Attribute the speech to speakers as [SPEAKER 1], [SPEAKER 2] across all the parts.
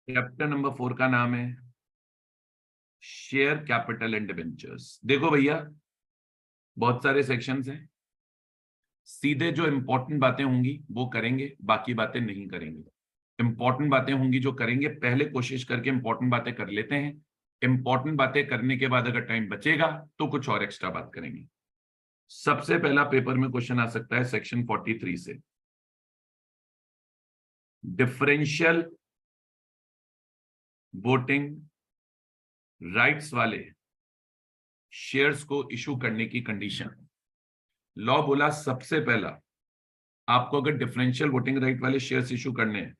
[SPEAKER 1] Chapter number 4 का नाम है शेयर कैपिटल एंड डिबेंचर्स। देखो भैया, बहुत सारे सेक्शंस हैं। सीधे जो इंपॉर्टेंट बातें होंगी वो करेंगे, बाकी बातें नहीं करेंगे। इंपॉर्टेंट बातें होंगी जो करेंगे, पहले कोशिश करके इंपॉर्टेंट बातें कर लेते हैं। इंपॉर्टेंट बातें करने के बाद अगर टाइम बचेगा तो कुछ और एक्स्ट्रा बात करेंगे। सबसे पहला पेपर में क्वेश्चन आ सकता है सेक्शन 43 से, डिफरेंशियल वोटिंग राइट्स वाले शेयर्स को इशू करने की कंडीशन। लॉ बोला सबसे पहला, आपको अगर डिफरेंशियल वोटिंग राइट वाले शेयर्स इशू करने हैं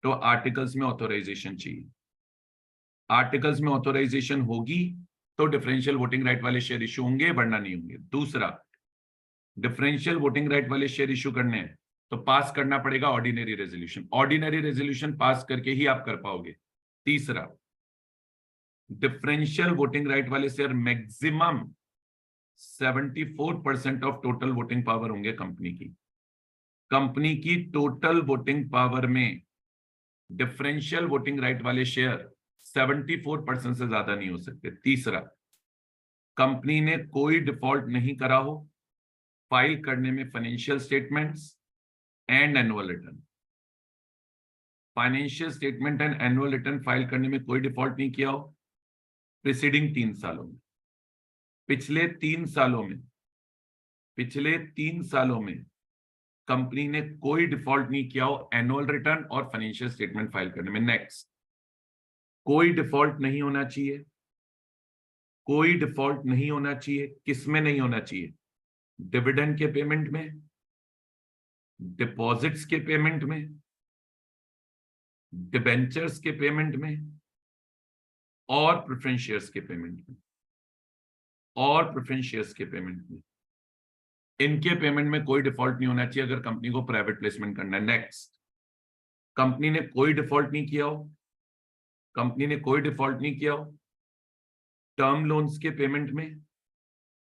[SPEAKER 1] तो आर्टिकल्स में ऑथोराइजेशन चाहिए। आर्टिकल्स में ऑथोराइजेशन होगी तो डिफरेंशियल वोटिंग राइट वाले शेयर इशू होंगे, वरना नहीं होंगे। दूसरा, डिफरेंशियल वोटिंग राइट वाले शेयर इशू करने हैं तो पास करना पड़ेगा ordinary resolution. Ordinary resolution pass करके ही आप कर पाओगे। तीसरा, डिफरेंशियल वोटिंग राइट वाले share maximum 74% of total voting power होंगे कंपनी की। कंपनी की टोटल वोटिंग पावर में डिफरेंशियल वोटिंग राइट वाले शेयर 74% से ज्यादा नहीं हो सकते। तीसरा, कंपनी ने कोई डिफॉल्ट नहीं करा हो फाइल करने में financial statements and annual return. Financial statement and annual return file करने में कोई डिफॉल्ट नहीं किया हो प्रीसीडिंग 3 सालों में। पिछले 3 सालों में कंपनी ने कोई डिफॉल्ट नहीं किया हो एनुअल रिटर्न और फाइनेंशियल स्टेटमेंट फाइल करने में। नेक्स्ट, कोई डिफॉल्ट नहीं होना चाहिए। कोई डिफॉल्ट नहीं होना चाहिए। किसमें नहीं होना चाहिए? डिविडेंड के पेमेंट में, डिपॉजिट्स के पेमेंट में, डिबेंचर्स के पेमेंट में और प्रेफरेंस शेयर्स के पेमेंट में। इनके पेमेंट में कोई डिफॉल्ट नहीं होना चाहिए अगर कंपनी को प्राइवेट प्लेसमेंट करना है। नेक्स्ट, कंपनी ने कोई डिफॉल्ट नहीं किया हो टर्म लोन्स के पेमेंट में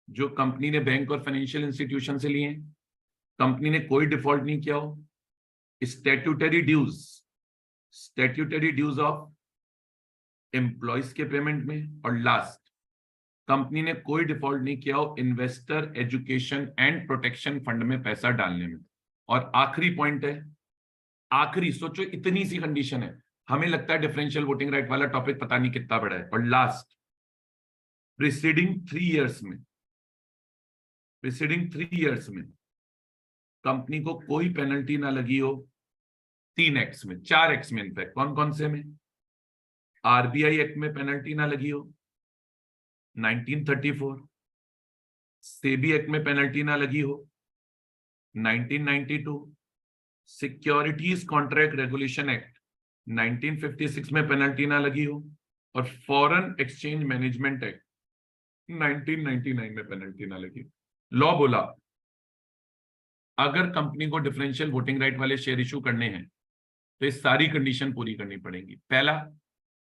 [SPEAKER 1] जो कंपनी ने बैंक और फाइनेंशियल इंस्टीट्यूशन से लिए हैं। कंपनी ने कोई डिफॉल्ट नहीं किया हो स्टैट्यूटरी ड्यूज ऑफ एम्प्लॉयज के पेमेंट में। और लास्ट, कंपनी ने कोई डिफॉल्ट नहीं किया हो investor education and protection fund में पैसा डालने में। और आखिरी पॉइंट है, आखिरी, सोचो इतनी सी कंडीशन है, हमें लगता है डिफरेंशियल वोटिंग राइट वाला टॉपिक पता नहीं कितना बड़ा है। और लास्ट, प्रीसीडिंग 3 इयर्स में कंपनी को कोई पेनल्टी ना लगी हो 3 एक्ट्स में, 4 एक्ट्स में। इनफैक्ट कौन कौन से में? आरबीआई एक्ट में पेनल्टी ना लगी हो 1934, सेबी एक्ट में पेनल्टी ना लगी हो 1992, सिक्योरिटीज कॉन्ट्रैक्ट रेगुलेशन एक्ट 1956 में पेनल्टी ना लगी हो, और फॉरेन एक्सचेंज मैनेजमेंट एक्ट 1999 में पेनल्टी ना लगी। लॉ बोला अगर कंपनी को डिफरेंशियल वोटिंग राइट वाले शेयर इशू करने हैं तो ये सारी कंडीशन पूरी करनी पड़ेगी। पहला,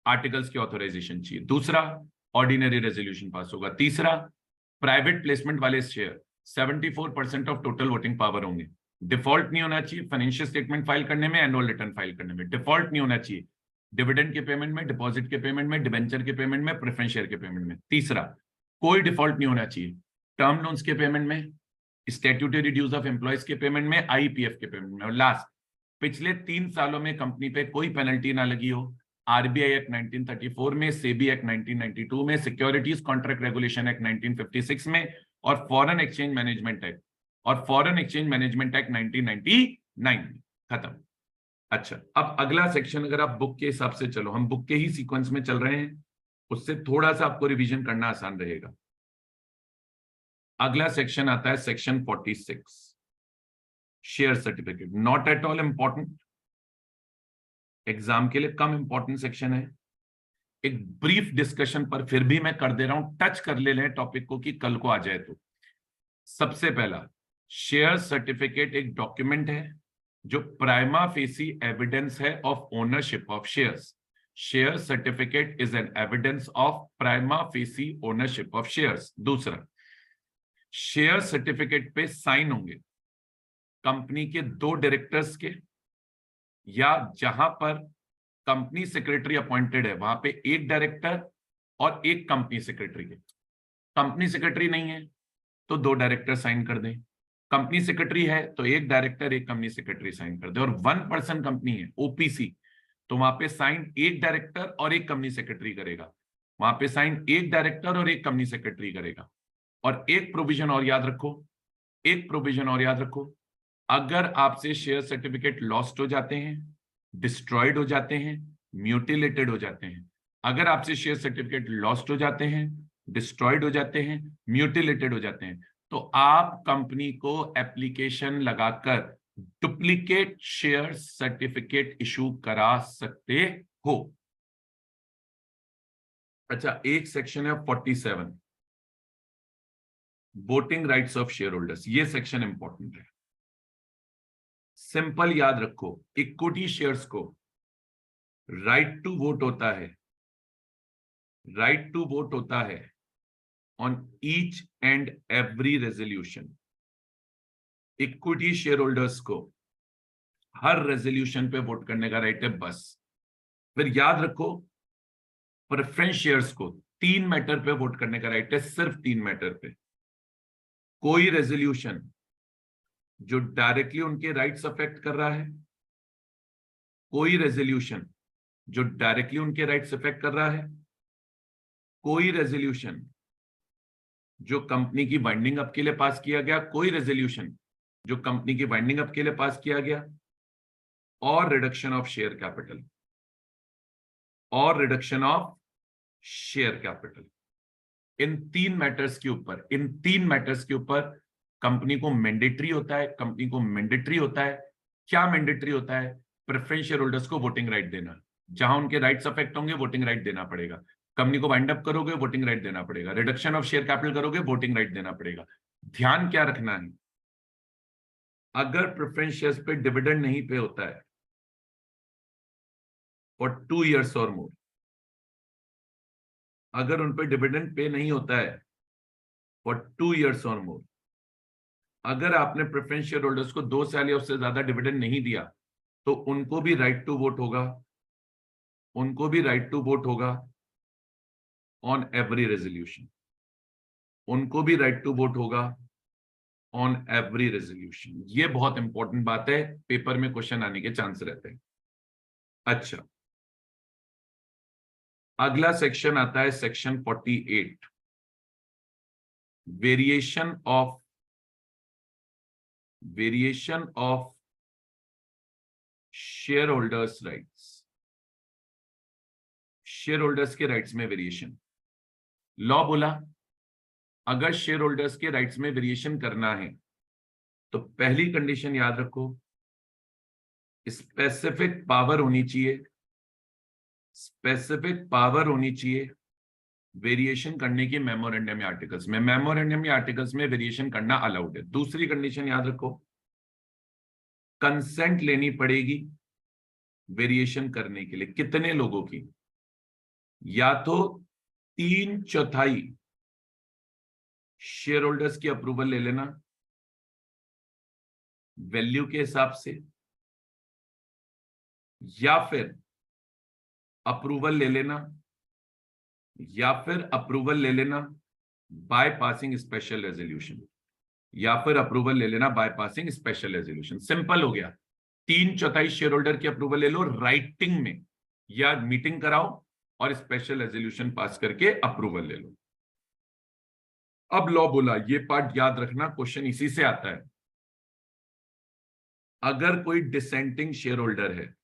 [SPEAKER 1] आर्टिकल्स की ऑथराइजेशन चाहिए। दूसरा, ऑर्डिनरी रेजोल्यूशन पास होगा। तीसरा, प्राइवेट प्लेसमेंट वाले share 74% of total voting power होंगे। डिफॉल्ट नहीं होना चाहिए फाइनेंशियल स्टेटमेंट फाइल करने में, एनुअल रिटर्न फाइल करने में। डिफॉल्ट नहीं होना चाहिए डिविडेंड के पेमेंट में, डिपॉजिट के पेमेंट में, डिबेंचर के पेमेंट में, प्रेफरेंस शेयर के पेमेंट में। तीसरा, कोई डिफॉल्ट नहीं होना चाहिए टर्म लोन्स के पेमेंट में, स्टैट्यूटरी ड्यूज ऑफ एम्प्लॉयज के पेमेंट में, आईपीएफ के पेमेंट में। और लास्ट, पिछले 3 सालों में कंपनी पे कोई पेनल्टी ना लगी हो आरबीआई एक्ट 1934 में, सेबी एक्ट 1992 में, सिक्योरिटीज कॉन्ट्रैक्ट रेगुलेशन एक्ट 1956 में, और फॉरेन एक्सचेंज मैनेजमेंट एक्ट 1999 में। खत्म। अच्छा, अब अगला सेक्शन, अगर आप बुक के हिसाब से चलो, हम बुक के ही सीक्वेंस में चल रहे हैं, उससे थोड़ा सा आपको रिवीजन करना आसान रहेगा। अगला सेक्शन आता है section 46, share certificate. Not at all important, exam के लिए कम इंपॉर्टेंट सेक्शन है। एक ब्रीफ डिस्कशन पर फिर भी मैं कर दे रहा हूं, टच कर ले लें टॉपिक को कि कल को आ जाए तो। सबसे पहला, शेयर सर्टिफिकेट एक डॉक्यूमेंट है जो प्राइमा फेसी एविडेंस है of ownership of shares. Share certificate is an evidence of prima facie ownership of shares. दूसरा, शेयर सर्टिफिकेट पे साइन होंगे कंपनी के 2 डायरेक्टर्स के, या जहां पर कंपनी सेक्रेटरी अपॉइंटेड है, वहां पे एक डायरेक्टर और एक कंपनी सेक्रेटरी है। कंपनी सेक्रेटरी नहीं है तो 2 डायरेक्टर साइन कर दें, कंपनी सेक्रेटरी है तो एक डायरेक्टर एक कंपनी सेक्रेटरी साइन कर दे, और 1 पर्सन कंपनी है ओपीसी तो वहां पे साइन एक डायरेक्टर और एक कंपनी सेक्रेटरी करेगा, वहां पे साइन एक डायरेक्टर और एक कंपनी सेक्रेटरी करेगा। और एक प्रोविजन और याद रखो, एक प्रोविजन और याद रखो, अगर आपसे शेयर सर्टिफिकेट लॉस्ट हो जाते हैं, डिस्ट्रॉयड हो जाते हैं, म्यूटिलेटेड हो जाते हैं, अगर आपसे शेयर सर्टिफिकेट लॉस्ट हो जाते हैं, डिस्ट्रॉयड हो जाते हैं, म्यूटिलेटेड हो जाते हैं, तो आप कंपनी को एप्लीकेशन लगाकर डुप्लीकेट शेयर सर्टिफिकेट इशू करा सकते हो। अच्छा, एक सेक्शन है 47, voting rights of share holders, ये सेक्शन इंपॉर्टेंट है। सिंपल याद रखो, इक्विटी शेयर्स को राइट टू वोट होता है, राइट टू वोट होता है on each and every resolution. Equity share holders को हर रेजोल्यूशन पे वोट करने का राइट है बस। फिर याद रखो, प्रेफरेंस शेयर्स को 3 मैटर पे वोट करने का राइट है, सिर्फ 3 मैटर पे। कोई रेजोल्यूशन जो डायरेक्टली उनके राइट्स अफेक्ट कर रहा है, कोई रेजोल्यूशन जो डायरेक्टली उनके राइट्स अफेक्ट कर रहा है, कोई रेजोल्यूशन जो कंपनी की बाइंडिंग अप के लिए पास किया गया, कोई रेजोल्यूशन जो कंपनी की बाइंडिंग अप के लिए पास किया गया, और रिडक्शन ऑफ शेयर कैपिटल, और reduction of share capital. In 3 matters के ऊपर, इन 3 मैटर्स के ऊपर कंपनी को मैंडेटरी होता है, कंपनी को मैंडेटरी होता है। क्या मैंडेटरी होता है? प्रेफरेंस शेयर होल्डर्स को वोटिंग राइट देना, जहां उनके राइट्स अफेक्ट होंगे वोटिंग राइट देना पड़ेगा। कंपनी को वाइंड अप करोगे वोटिंग राइट देना पड़ेगा, रिडक्शन ऑफ शेयर कैपिटल करोगे वोटिंग राइट देना पड़ेगा। ध्यान क्या रखना है, अगर प्रेफरेंस शेयर्स पे डिविडेंड नहीं पे होता है फॉर 2 years और मोर, अगर उन पे डिविडेंड पे नहीं होता है फॉर 2 years और मोर, अगर आपने प्रेफरेंस शेयर होल्डर्स को 2 साल या उससे ज्यादा डिविडेंड नहीं दिया, तो उनको भी राइट टू वोट होगा, उनको भी राइट टू वोट होगा ऑन एवरी रेजोल्यूशन, उनको भी राइट टू वोट होगा ऑन एवरी रेजोल्यूशन। ये बहुत इंपॉर्टेंट बात है, पेपर में क्वेश्चन आने के चांस रहते हैं। अच्छा, अगला सेक्शन आता है section 48, variation of share holders rights. Share holders के राइट्स में वेरिएशन। लॉ बोला, अगर शेयर होल्डर्स के राइट्स में वेरिएशन करना है तो पहली कंडीशन याद रखो, स्पेसिफिक पावर होनी चाहिए, स्पेसिफिक पावर होनी चाहिए वेरिएशन करने की मेमोरेंडम या आर्टिकल्स में। मेमोरेंडम या आर्टिकल्स में वेरिएशन करना अलाउड है। दूसरी कंडीशन याद रखो, कंसेंट लेनी पड़ेगी वेरिएशन करने के लिए। कितने लोगों की? या तो 3/4 शेयर होल्डर्स की अप्रूवल ले लेना वैल्यू के हिसाब से, या फिर अप्रूवल ले लेना, या फिर अप्रूवल ले लेना बाय पासिंग स्पेशल रेजोल्यूशन, या फिर अप्रूवल ले लेना by passing special resolution. Simple हो गया, 3/4 शेयर होल्डर की अप्रूवल ले लो राइटिंग में, या मीटिंग कराओ और स्पेशल रेजोल्यूशन पास करके अप्रूवल ले लो। अब लॉ बोला, ये पार्ट याद रखना, क्वेश्चन इसी से आता है। अगर कोई डिसेंटिंग शेयर होल्डर है,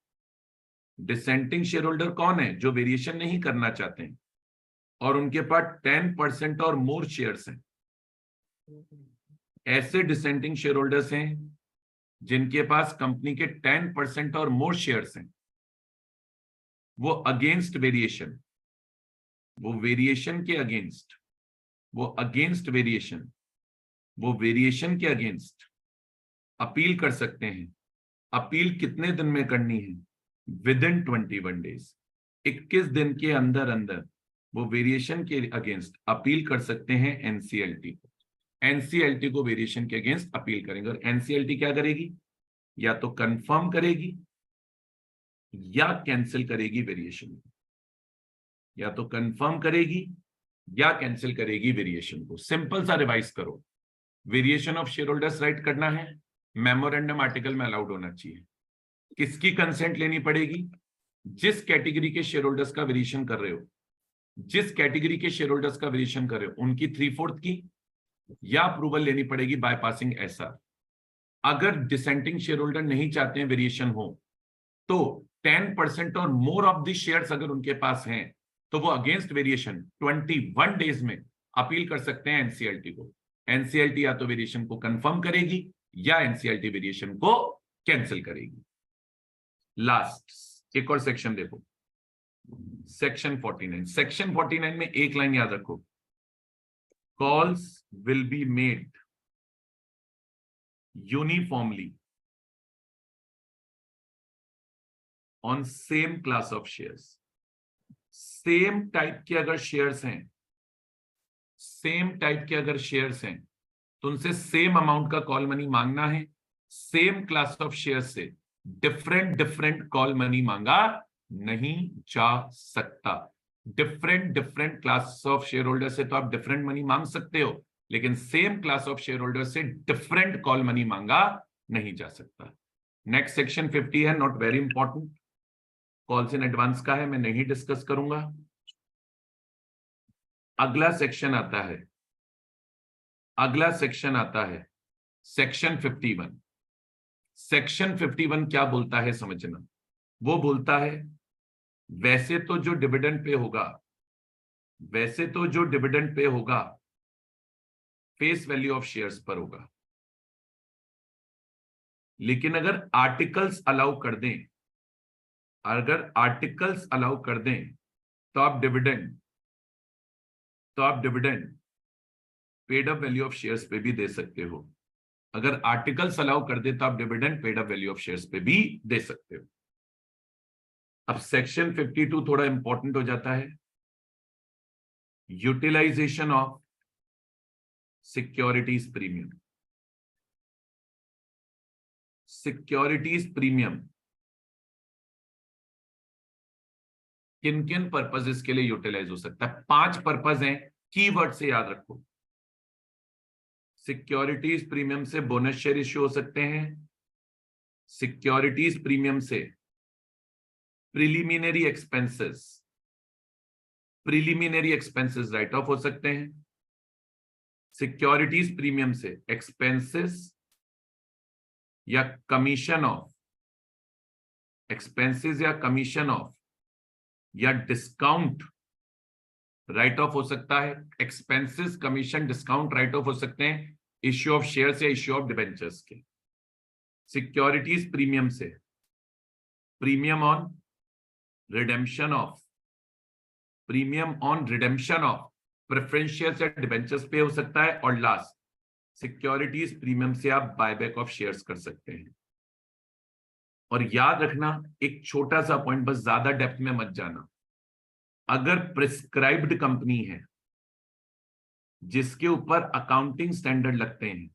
[SPEAKER 1] डिसेंटिंग शेयर होल्डर कौन है? जो वेरिएशन नहीं करना चाहते हैं और उनके पास 10% और मोर शेयर्स हैं। ऐसे डिसेंटिंग शेयर होल्डर्स हैं जिनके पास कंपनी के 10% और मोर शेयर्स हैं, वो अगेंस्ट वेरिएशन, वो वेरिएशन के अगेंस्ट, वो अगेंस्ट वेरिएशन, वो वेरिएशन के अगेंस्ट अपील कर सकते हैं। अपील कितने दिन में करनी है? विदिन 21 days, 21 दिन के अंदर अंदर वो वेरिएशन के अगेंस्ट अपील कर सकते हैं एनसीएलटी को। एनसीएलटी को वेरिएशन के अगेंस्ट अपील करेंगे, और एनसीएलटी क्या करेगी? या तो कंफर्म करेगी या कैंसिल करेगी वेरिएशन को, या तो कंफर्म करेगी या कैंसिल करेगी वेरिएशन को। सिंपल सा रिवाइज करो, variation of share holders right करना है, मेमोरेंडम आर्टिकल में अलाउड होना चाहिए। किसकी कंसेंट लेनी पड़ेगी? जिस कैटेगरी के शेयर होल्डर्स का वेरिएशन कर रहे हो, जिस कैटेगरी के शेयर होल्डर्स का वेरिएशन कर रहे हो उनकी 3/4 की, या अप्रूवल लेनी पड़ेगी बाय पासिंग एसआर। अगर डिसेंटिंग शेयर होल्डर नहीं चाहते हैं वेरिएशन हो, तो 10% और मोर ऑफ द शेयर्स अगर उनके पास हैं, तो वो अगेंस्ट वेरिएशन 21 डेज में अपील कर सकते हैं एनसीएलटी को। एनसीएलटी या तो वेरिएशन को कंफर्म करेगी या एनसीएलटी वेरिएशन को कैंसिल करेगी। लास्ट एक और सेक्शन देखो, सेक्शन 49। सेक्शन 49 में एक लाइन याद रखो, calls will be made uniformly on same class of shares. Same type के अगर शेयर्स हैं, सेम टाइप के अगर शेयर्स हैं, तो उनसे सेम अमाउंट का कॉल मनी मांगना है। सेम क्लास ऑफ शेयर्स से डिफरेंट डिफरेंट कॉल मनी मांगा नहीं जा सकता। Different class of share holder से तो आप डिफरेंट मनी मांग सकते हो, लेकिन same class of share holder से डिफरेंट कॉल मनी मांगा नहीं जा सकता। नेक्स्ट सेक्शन 50 है, not very important, calls in advance का है, मैं नहीं डिस्कस करूंगा। अगला सेक्शन आता है, अगला सेक्शन आता है सेक्शन 51। सेक्शन 51 क्या बोलता है समझना, वो बोलता है वैसे तो जो डिविडेंड पे होगा, वैसे तो जो डिविडेंड पे होगा फेस वैल्यू ऑफ शेयर्स पर होगा, लेकिन अगर आर्टिकल्स अलाउ कर दें, अगर आर्टिकल्स अलाउ कर दें, तो आप dividend paid up value of shares पे भी दे सकते हो। अगर आर्टिकल्स अलाउ कर दे तो आप dividend paid up value of shares पे भी दे सकते हो। अब सेक्शन 52 थोड़ा इंपॉर्टेंट हो जाता है, utilization of securities premium. Securities premium किन किन पर्पसेस के लिए यूटिलाइज हो सकता है? 5 पर्पस हैं, कीवर्ड से याद रखो। सिक्योरिटीज प्रीमियम से बोनस शेयर इश्यू हो सकते हैं, सिक्योरिटीज प्रीमियम से प्रिलिमिनरी एक्सपेंसेस राइट ऑफ हो सकते हैं, सिक्योरिटीज प्रीमियम से एक्सपेंसेस या कमीशन ऑफ, एक्सपेंसेस या कमीशन ऑफ या डिस्काउंट राइट ऑफ हो सकता है। Expenses, commission, discount right of हो सकते हैं इश्यू ऑफ शेयर्स या इश्यू ऑफ डिबेंचर्स के। सिक्योरिटीज प्रीमियम से premium on redemption of, premium on redemption of preference shares या डिबेंचर्स पे हो सकता है। और लास्ट, सिक्योरिटीज प्रीमियम से आप बायबैक ऑफ शेयर्स कर सकते हैं। और याद रखना एक छोटा सा पॉइंट, बस ज्यादा डेप्थ में मत जाना, अगर प्रिस्क्राइब्ड कंपनी है जिसके ऊपर अकाउंटिंग स्टैंडर्ड लगते हैं,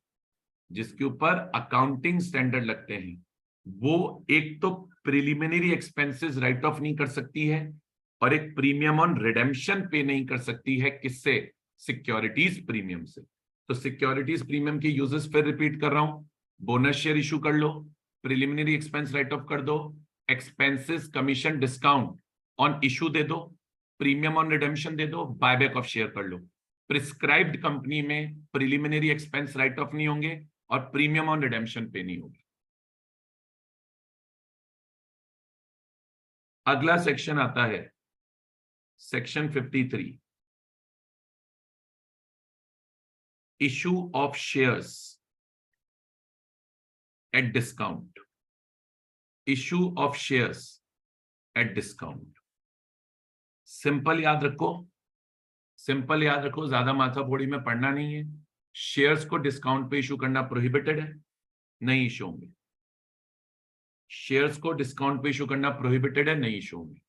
[SPEAKER 1] जिसके ऊपर अकाउंटिंग स्टैंडर्ड लगते हैं, वो एक तो प्रिलिमिनरी एक्सपेंसेस राइट ऑफ नहीं कर सकती है और एक प्रीमियम ऑन रिडेम्पशन पे नहीं कर सकती है। किससे? सिक्योरिटीज प्रीमियम से। तो सिक्योरिटीज प्रीमियम के यूजेस फिर रिपीट कर रहा हूं, बोनस शेयर इशू कर लो, प्रिलिमिनरी एक्सपेंस राइट ऑफ कर दो, expenses, commission, discount on issue दे दो, प्रीमियम ऑन रिडेम्पशन दे दो, बायबैक ऑफ शेयर कर लो। प्रिस्क्राइब्ड कंपनी में प्रिलिमिनरी एक्सपेंस राइट ऑफ नहीं होंगे और प्रीमियम ऑन रिडेम्पशन पे नहीं होगी। अगला सेक्शन आता है section 53, issue of shares at discount. Issue of shares at discount. Simple याद रखो, सिंपल याद रखो, ज्यादा माथाफोड़ी में पढ़ना नहीं है। शेयर्स को डिस्काउंट पे इशू करना प्रोहिबिटेड है, नहीं इशू होंगे। शेयर्स को डिस्काउंट पे इशू करना प्रोहिबिटेड है, नहीं इशू होंगे।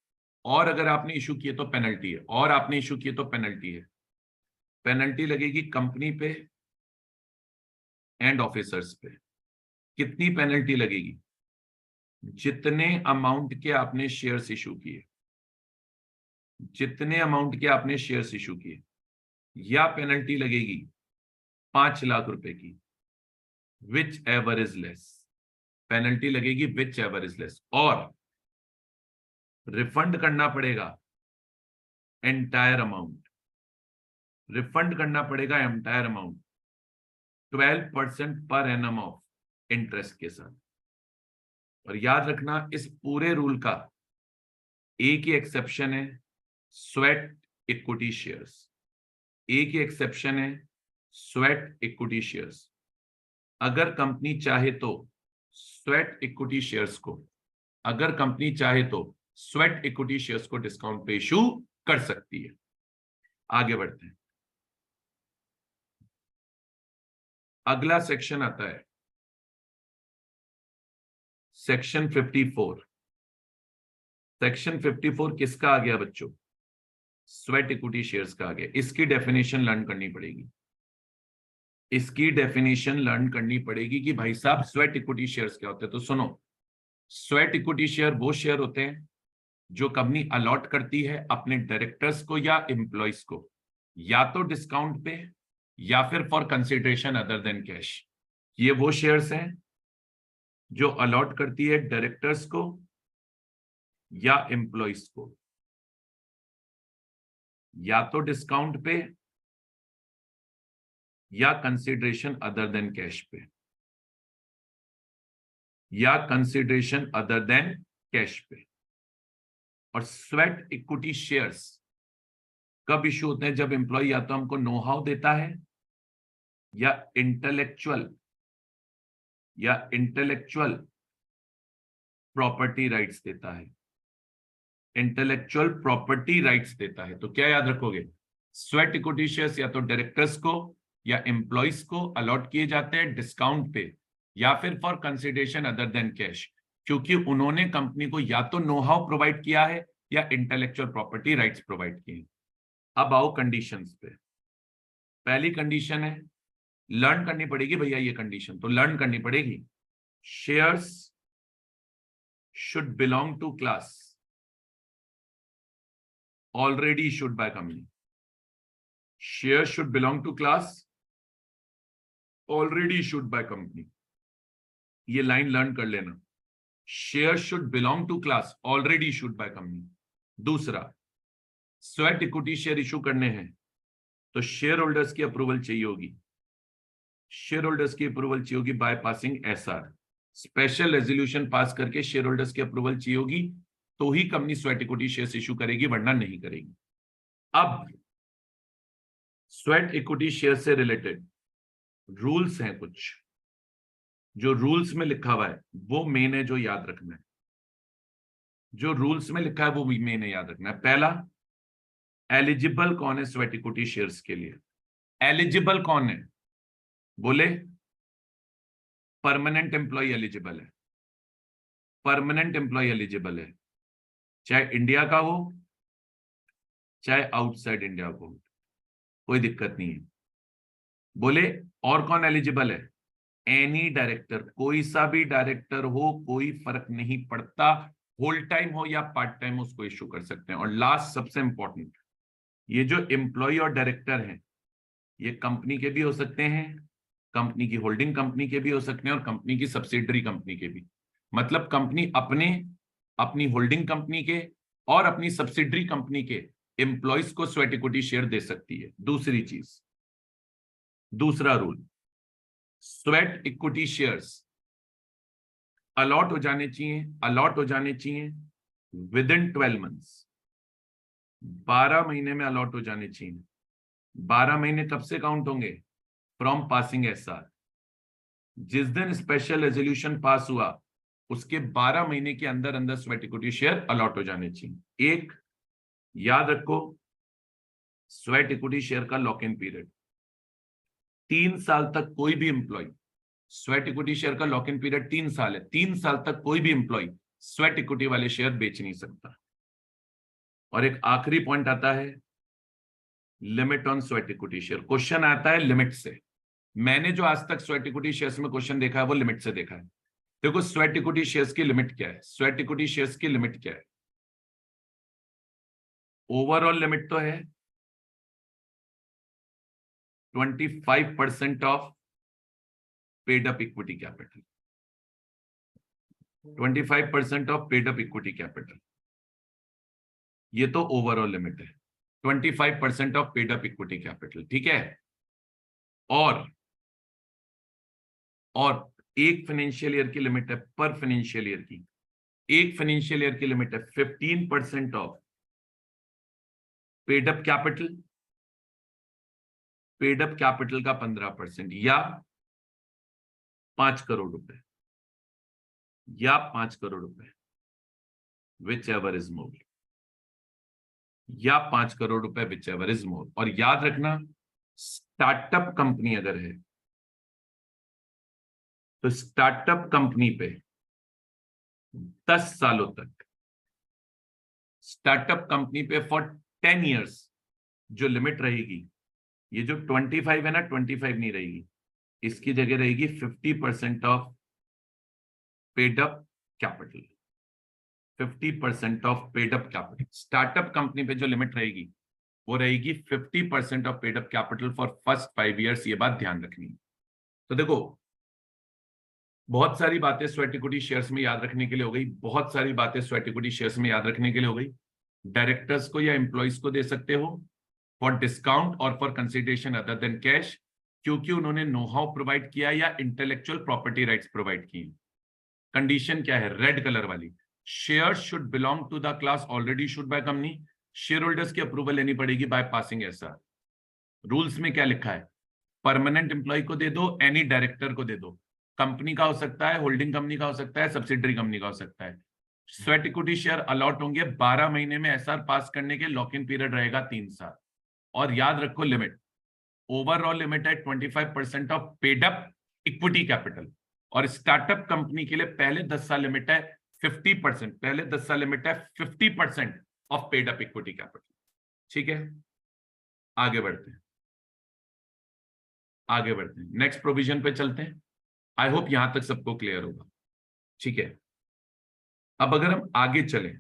[SPEAKER 1] और अगर आपने इशू किए तो पेनल्टी है, और आपने इशू किए तो पेनल्टी है। पेनल्टी लगेगी कंपनी पे एंड ऑफिसर्स पे। कितनी पेनल्टी लगेगी? जितने अमाउंट के आपने शेयर्स इशू किए, जितने अमाउंट के आपने शेयर्स इशू किए, या पेनल्टी लगेगी 5 लाख रुपए की, which ever is less, penalty लगेगी विच एवर इज लेस, और रिफंड करना पड़ेगा एंटायर अमाउंट, रिफंड करना पड़ेगा entire amount 12% per annum of interest के साथ। और याद रखना, इस पूरे रूल का एक ही एक्सेप्शन है, स्वेट इक्विटी शेयर्स। एक ही एक्सेप्शन है, स्वेट इक्विटी शेयर्स। अगर कंपनी चाहे तो स्वेट इक्विटी शेयर्स को, अगर कंपनी चाहे तो स्वेट इक्विटी शेयर्स को डिस्काउंट पे इशू कर सकती है। आगे बढ़ते हैं। अगला सेक्शन आता है सेक्शन 54। सेक्शन 54 किसका आ गया बच्चों? स्वेट इक्विटी शेयर्स का आ गया। इसकी डेफिनेशन लर्न करनी पड़ेगी, इसकी डेफिनेशन लर्न करनी पड़ेगी कि भाई साहब स्वेट इक्विटी शेयर्स क्या होते हैं। तो सुनो, स्वेट इक्विटी शेयर वो शेयर होते हैं जो कंपनी अलॉट करती है अपने डायरेक्टर्स को या एम्प्लॉइज को, या तो डिस्काउंट पे या फिर for consideration other than cash. ये वो शेयर्स हैं जो अलॉट करती है डायरेक्टर्स को या एम्प्लॉइज को, या तो डिस्काउंट पे या कंसिडरेशन अदर देन कैश पे, या कंसिडरेशन अदर देन कैश पे। और स्वेट इक्विटी शेयर्स कब इशू होते हैं? जब एम्प्लॉय या तो हमको नो हाउ देता है या इंटेलेक्चुअल प्रॉपर्टी राइट्स देता है, इंटेलेक्चुअल प्रॉपर्टी राइट्स देता है। तो क्या याद रखोगे? स्वेट इक्विटी शेयर्स या तो डायरेक्टर्स को या एम्प्लॉइज को अलॉट किए जाते हैं डिस्काउंट पे या फिर for consideration other than cash, क्योंकि उन्होंने कंपनी को या तो नो हाउ प्रोवाइड किया है या इंटेलेक्चुअल प्रॉपर्टी राइट्स प्रोवाइड किए। अब आओ कंडीशंस पे। पहली कंडीशन है, लर्न करनी पड़ेगी भैया ये कंडीशन, तो लर्न करनी पड़ेगी। Shares should belong to class already issued by company. Shares should belong to class already issued by company. ये लाइन लर्न कर लेना। Shares should belong to class already issued by company. दूसरा, sweat equity share issue करने हैं तो share holders की approval चाहिए होगी, शेयर होल्डर्स की अप्रूवल चाहिए होगी by passing SR. Special resolution pass करके शेयर होल्डर्स की अप्रूवल चाहिए होगी, तो ही company sweat equity shares issue करेगी, वरना नहीं करेगी। अब स्वेट इक्विटी शेयर से रिलेटेड रूल्स हैं कुछ, जो रूल्स में लिखा हुआ है वो मेन है, जो याद रखना है। जो रूल्स में लिखा है वो मेन है, याद रखना है। पहला, एलिजिबल कौन है स्वेट इक्विटी शेयर्स के लिए? एलिजिबल कौन है? बोले, परमानेंट एम्प्लॉय एलिजिबल है, परमानेंट एम्प्लॉय एलिजिबल है, चाहे इंडिया का हो चाहे आउटसाइड इंडिया को हो, कोई दिक्कत नहीं है। बोले, और कौन एलिजिबल है? एनी डायरेक्टर, कोई सा भी डायरेक्टर हो, कोई फर्क नहीं पड़ता, होल टाइम हो या पार्ट टाइम, उसको इश्यू कर सकते हैं। और लास्ट सबसे इंपॉर्टेंट, ये जो एम्प्लॉय और डायरेक्टर हैं ये कंपनी के भी हो सकते हैं, कंपनी की होल्डिंग कंपनी के भी हो सकते हैं और कंपनी की सब्सिडरी कंपनी के भी। मतलब कंपनी अपनी होल्डिंग कंपनी के और अपनी सब्सिडरी कंपनी के एम्प्लॉयज को स्वेट इक्विटी शेयर दे सकती है। दूसरी चीज, दूसरा rule, sweat equity shares allot हो जाने चाहिए विद इन 12 मंथ्स, 12 महीने में अलॉट हो जाने चाहिए। 12 महीने कब से काउंट होंगे? From passing SR. जिस दिन स्पेशल रेजोल्यूशन पास हुआ उसके 12 महीने के अंदर अंदर स्वेट इक्विटी शेयर अलॉट हो जाने चाहिए। एक याद रखो, स्वेट इक्विटी शेयर का लॉक इन पीरियड 3 साल तक कोई भी एम्प्लॉय, स्वेट इक्विटी शेयर का लॉक इन पीरियड 3 साल है, 3 साल तक कोई भी एम्प्लॉय स्वेट इक्विटी वाले शेयर बेच नहीं सकता। और एक आखिरी पॉइंट आता है, limit on sweat equity share. Question आता है लिमिट से। मैंने जो आज तक स्वेट इक्विटी शेयर्स में क्वेश्चन देखा है वो लिमिट से देखा है। देखो स्वेट इक्विटी शेयर्स की लिमिट क्या है, स्वेट इक्विटी शेयर्स की लिमिट क्या है, ओवरऑल लिमिट तो है 25% of paid up equity capital, 25% of paid up equity capital, ये तो ओवरऑल लिमिट है 25% of paid up equity capital, ठीक है। और एक फाइनेंशियल ईयर की लिमिट है, पर फाइनेंशियल ईयर की, एक फाइनेंशियल ईयर की लिमिट है 15% of paid up capital, paid up capital का 15% या 5 करोड़ रुपए, या 5 करोड़ रुपए, विच एवर इज मोर, या 5 करोड़ रुपए विच एवर इज मोर। और याद रखना स्टार्टअप कंपनी अगर है तो स्टार्टअप कंपनी पे 10 सालों तक, स्टार्टअप कंपनी पे फॉर 10 इयर्स जो लिमिट रहेगी, ये जो 25 है ना, 25 नहीं रहेगी, इसकी जगह रहेगी 50% of paid up capital, 50% of paid up capital. Startup company पे जो लिमिट रहेगी वो रहेगी 50% of paid up capital for first 5 years, ये बात ध्यान रखनी है। तो देखो बहुत सारी बातें स्वेट इक्विटी शेयर्स में याद रखने के लिए हो गई, बहुत सारी बातें स्वेट इक्विटी शेयर्स में याद रखने के लिए हो गई। डायरेक्टर्स को या एम्प्लॉइज को दे सकते हो फॉर डिस्काउंट और for consideration other than cash, क्योंकि उन्होंने नो हाउ प्रोवाइड किया या इंटेलेक्चुअल प्रॉपर्टी राइट्स प्रोवाइड किए। कंडीशन क्या है, रेड कलर वाली, share should belong to the class already issued by company, share holders की अप्रूवल लेनी पड़ेगी बाय पासिंग एसआर। रूल्स में क्या लिखा है, परमानेंट एम्प्लॉय को दे दो, एनी डायरेक्टर को दे दो, कंपनी का हो सकता है, होल्डिंग कंपनी का हो सकता है, सब्सिडरी कंपनी का हो सकता है। स्वेट इक्विटी शेयर अलॉट होंगे 12 महीने में, एसआर पास करने के लॉक इन पीरियड रहेगा 3 साल। और याद रखो लिमिट, ओवरऑल लिमिट है 25% of paid up equity capital, और स्टार्टअप कंपनी के लिए पहले 10 साल लिमिट है 50%, पहले 10 साल लिमिट है 50% of paid up equity capital. ठीक है, आगे बढ़ते हैं, आगे बढ़ते हैं, नेक्स्ट प्रोविजन पे चलते हैं। आई होप यहां तक सबको क्लियर होगा। ठीक है, अब अगर हम आगे चलें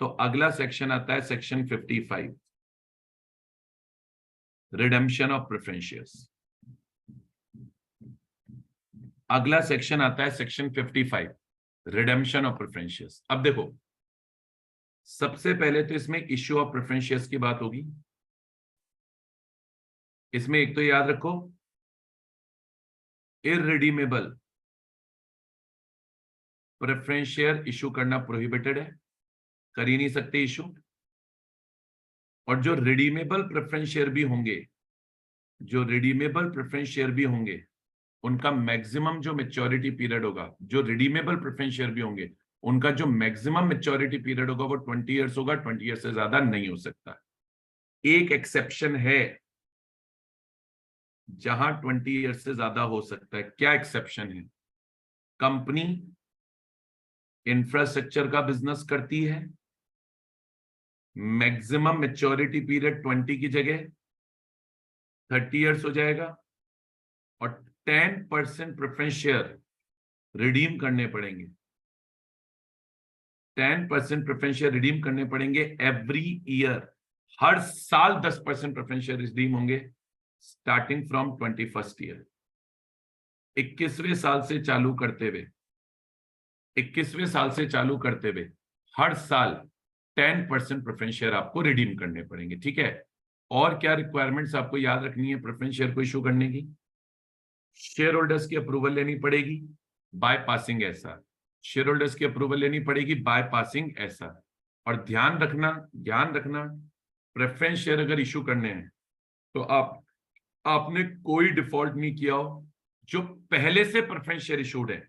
[SPEAKER 1] तो अगला सेक्शन आता है section 55, redemption of preference shares. अगला सेक्शन आता है section 55, redemption of preference shares. अब देखो सबसे पहले तो इसमें इश्यू ऑफ प्रेफरेंस शेयर्स की बात होगी। इसमें एक तो याद रखो इररिडीमेबल प्रेफरेंस शेयर इशू करना प्रोहिबिटेड है, कर ही नहीं सकते इशू। और जो रिडीमेबल प्रेफरेंस शेयर भी होंगे, जो रिडीमेबल प्रेफरेंस शेयर भी होंगे, उनका मैक्सिमम जो मेच्योरिटी पीरियड होगा, जो रिडीमेबल प्रेफरेंस शेयर भी होंगे उनका जो मैक्सिमम मेच्योरिटी पीरियड होगा वो 20 इयर्स होगा, 20 इयर्स से ज्यादा नहीं हो सकता। एक एक्सेप्शन है जहां 20 इयर्स से ज्यादा हो सकता है। क्या एक्सेप्शन है, कंपनी इंफ्रास्ट्रक्चर का बिजनेस करती है, मैक्सिमम मेच्योरिटी पीरियड 20 की जगह 30 इयर्स हो जाएगा, और 10% प्रेफरेंस शेयर रिडीम करने पड़ेंगे, 10% प्रेफरेंस शेयर रिडीम करने पड़ेंगे एवरी ईयर। हर साल 10% प्रेफरेंस शेयर रिडीम होंगे स्टार्टिंग फ्रॉम 21st ईयर। 21वें साल से चालू करते हुए, 21वें साल से चालू करते हुए हर साल 10% प्रेफरेंस शेयर आपको रिडीम करने पड़ेंगे। ठीक है, और क्या रिक्वायरमेंट्स आपको याद रखनी है प्रेफरेंस शेयर को इशू करने की, शेयर होल्डर्स की अप्रूवल लेनी पड़ेगी bye passing SR, share holders की अप्रूवल लेनी पड़ेगी बाय पासिंग एसआर। और ध्यान रखना, ध्यान रखना, प्रेफरेंस शेयर अगर इशू करने हैं तो आपने कोई डिफॉल्ट नहीं किया हो, जो पहले से प्रेफरेंस शेयर इशूड है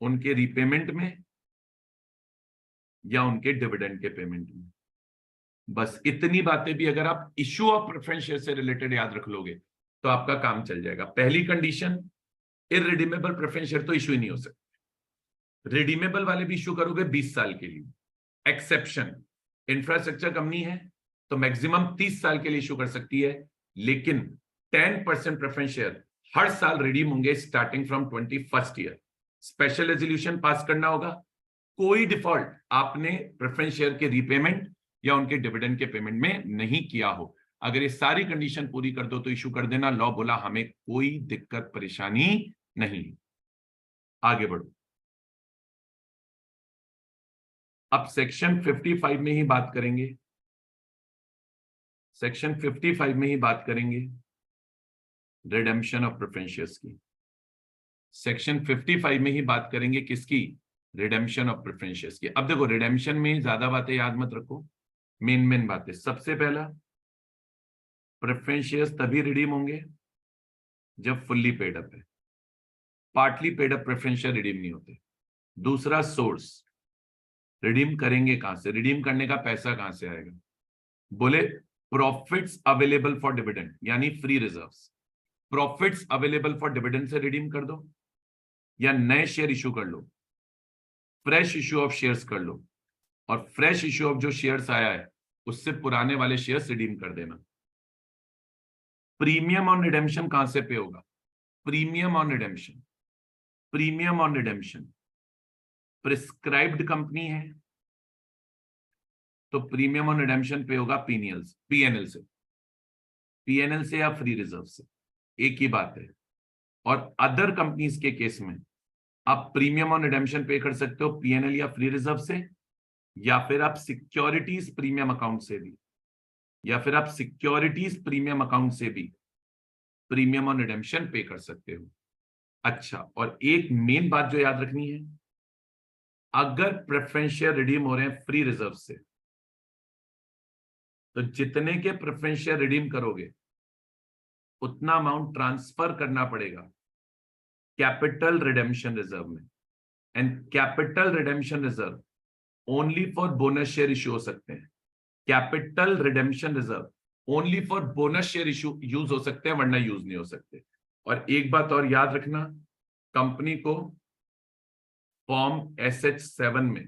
[SPEAKER 1] उनके रीपेमेंट में या उनके डिविडेंड के पेमेंट में। बस इतनी बातें भी अगर आप इशू ऑफ प्रेफरेंस शेयर से रिलेटेड याद रख लोगे तो आपका काम चल जाएगा। पहली कंडीशन, इररिडीमेबल प्रेफरेंस शेयर तो इशू ही नहीं हो सकते, रिडीमेबल वाले भी इशू करोगे 20 साल के लिए। एक्सेप्शन, इंफ्रास्ट्रक्चर कंपनी है तो मैक्सिमम 30 साल के लिए इशू कर सकती है, लेकिन 10% प्रेफरेंस शेयर हर साल रिडीम होंगे starting from 21st year. Special resolution पास करना होगा। कोई डिफॉल्ट आपने प्रेफरेंस शेयर के रीपेमेंट या उनके डिविडेंड के पेमेंट में नहीं किया हो, अगर ये सारी कंडीशन पूरी कर दो तो इशू कर देना। लॉ बोला हमें कोई दिक्कत परेशानी नहीं। आगे बढ़ो। अब सेक्शन 55 में ही बात करेंगे, सेक्शन 55 में ही बात करेंगे रिडेम्पशन ऑफ प्रेफरेंस शेयर्स की। सेक्शन 55 में ही बात करेंगे किसकी? रिडेम्पशन ऑफ प्रेफरेंस शेयर्स की। अब देखो रिडेम्पशन में ज्यादा बातें याद मत रखो, मेन बातें। सबसे पहला, प्रेफरेंस शेयर्स तभी रिडीम होंगे जब फुल्ली पेड अप है, partly paid up preference share redeem नहीं होते। दूसरा, सोर्स, रिडीम करेंगे कहां से, रिडीम करने का पैसा कहां से आएगा? बोले प्रॉफिट्स अवेलेबल फॉर डिविडेंड, यानी free reserves. Profits available for dividend से रिडीम कर दो, या नए शेयर इशू कर लो, फ्रेश इशू ऑफ शेयर्स कर लो, और फ्रेश इशू ऑफ जो शेयर्स आया है उससे पुराने वाले शेयर्स रिडीम कर देना। प्रीमियम ऑन रिडेम्पशन कहां से पे होगा? Premium on redemption, premium on redemption prescribed company है तो प्रीमियम ऑन रिडेम्पशन पे होगा पीएनएल से, पीएनएल से या फ्री रिजर्व से, एक ही बात है। और अदर कंपनीज के केस में आप प्रीमियम ऑन रिडेम्पशन पे कर सकते हो पीएनएल या फ्री रिजर्व से, या फिर आप सिक्योरिटीज प्रीमियम अकाउंट से भी, या फिर आप सिक्योरिटीज प्रीमियम अकाउंट से भी प्रीमियम ऑन रिडेम्पशन पे कर सकते हो। अच्छा, और एक मेन बात जो याद रखनी है, अगर प्रेफरेंस शेयर रिडीम हो रहे हैं फ्री रिजर्व से, तो जितने के प्रेफरेंस शेयर रिडीम करोगे उतना अमाउंट ट्रांसफर करना पड़ेगा कैपिटल रिडेम्पशन रिजर्व में। And capital redemption reserve only for bonus share issue हो सकते हैं। Capital redemption reserve only for bonus share issue use हो सकते हैं, वरना यूज नहीं हो सकते। और एक बात और याद रखना, कंपनी को फॉर्म SH7 में,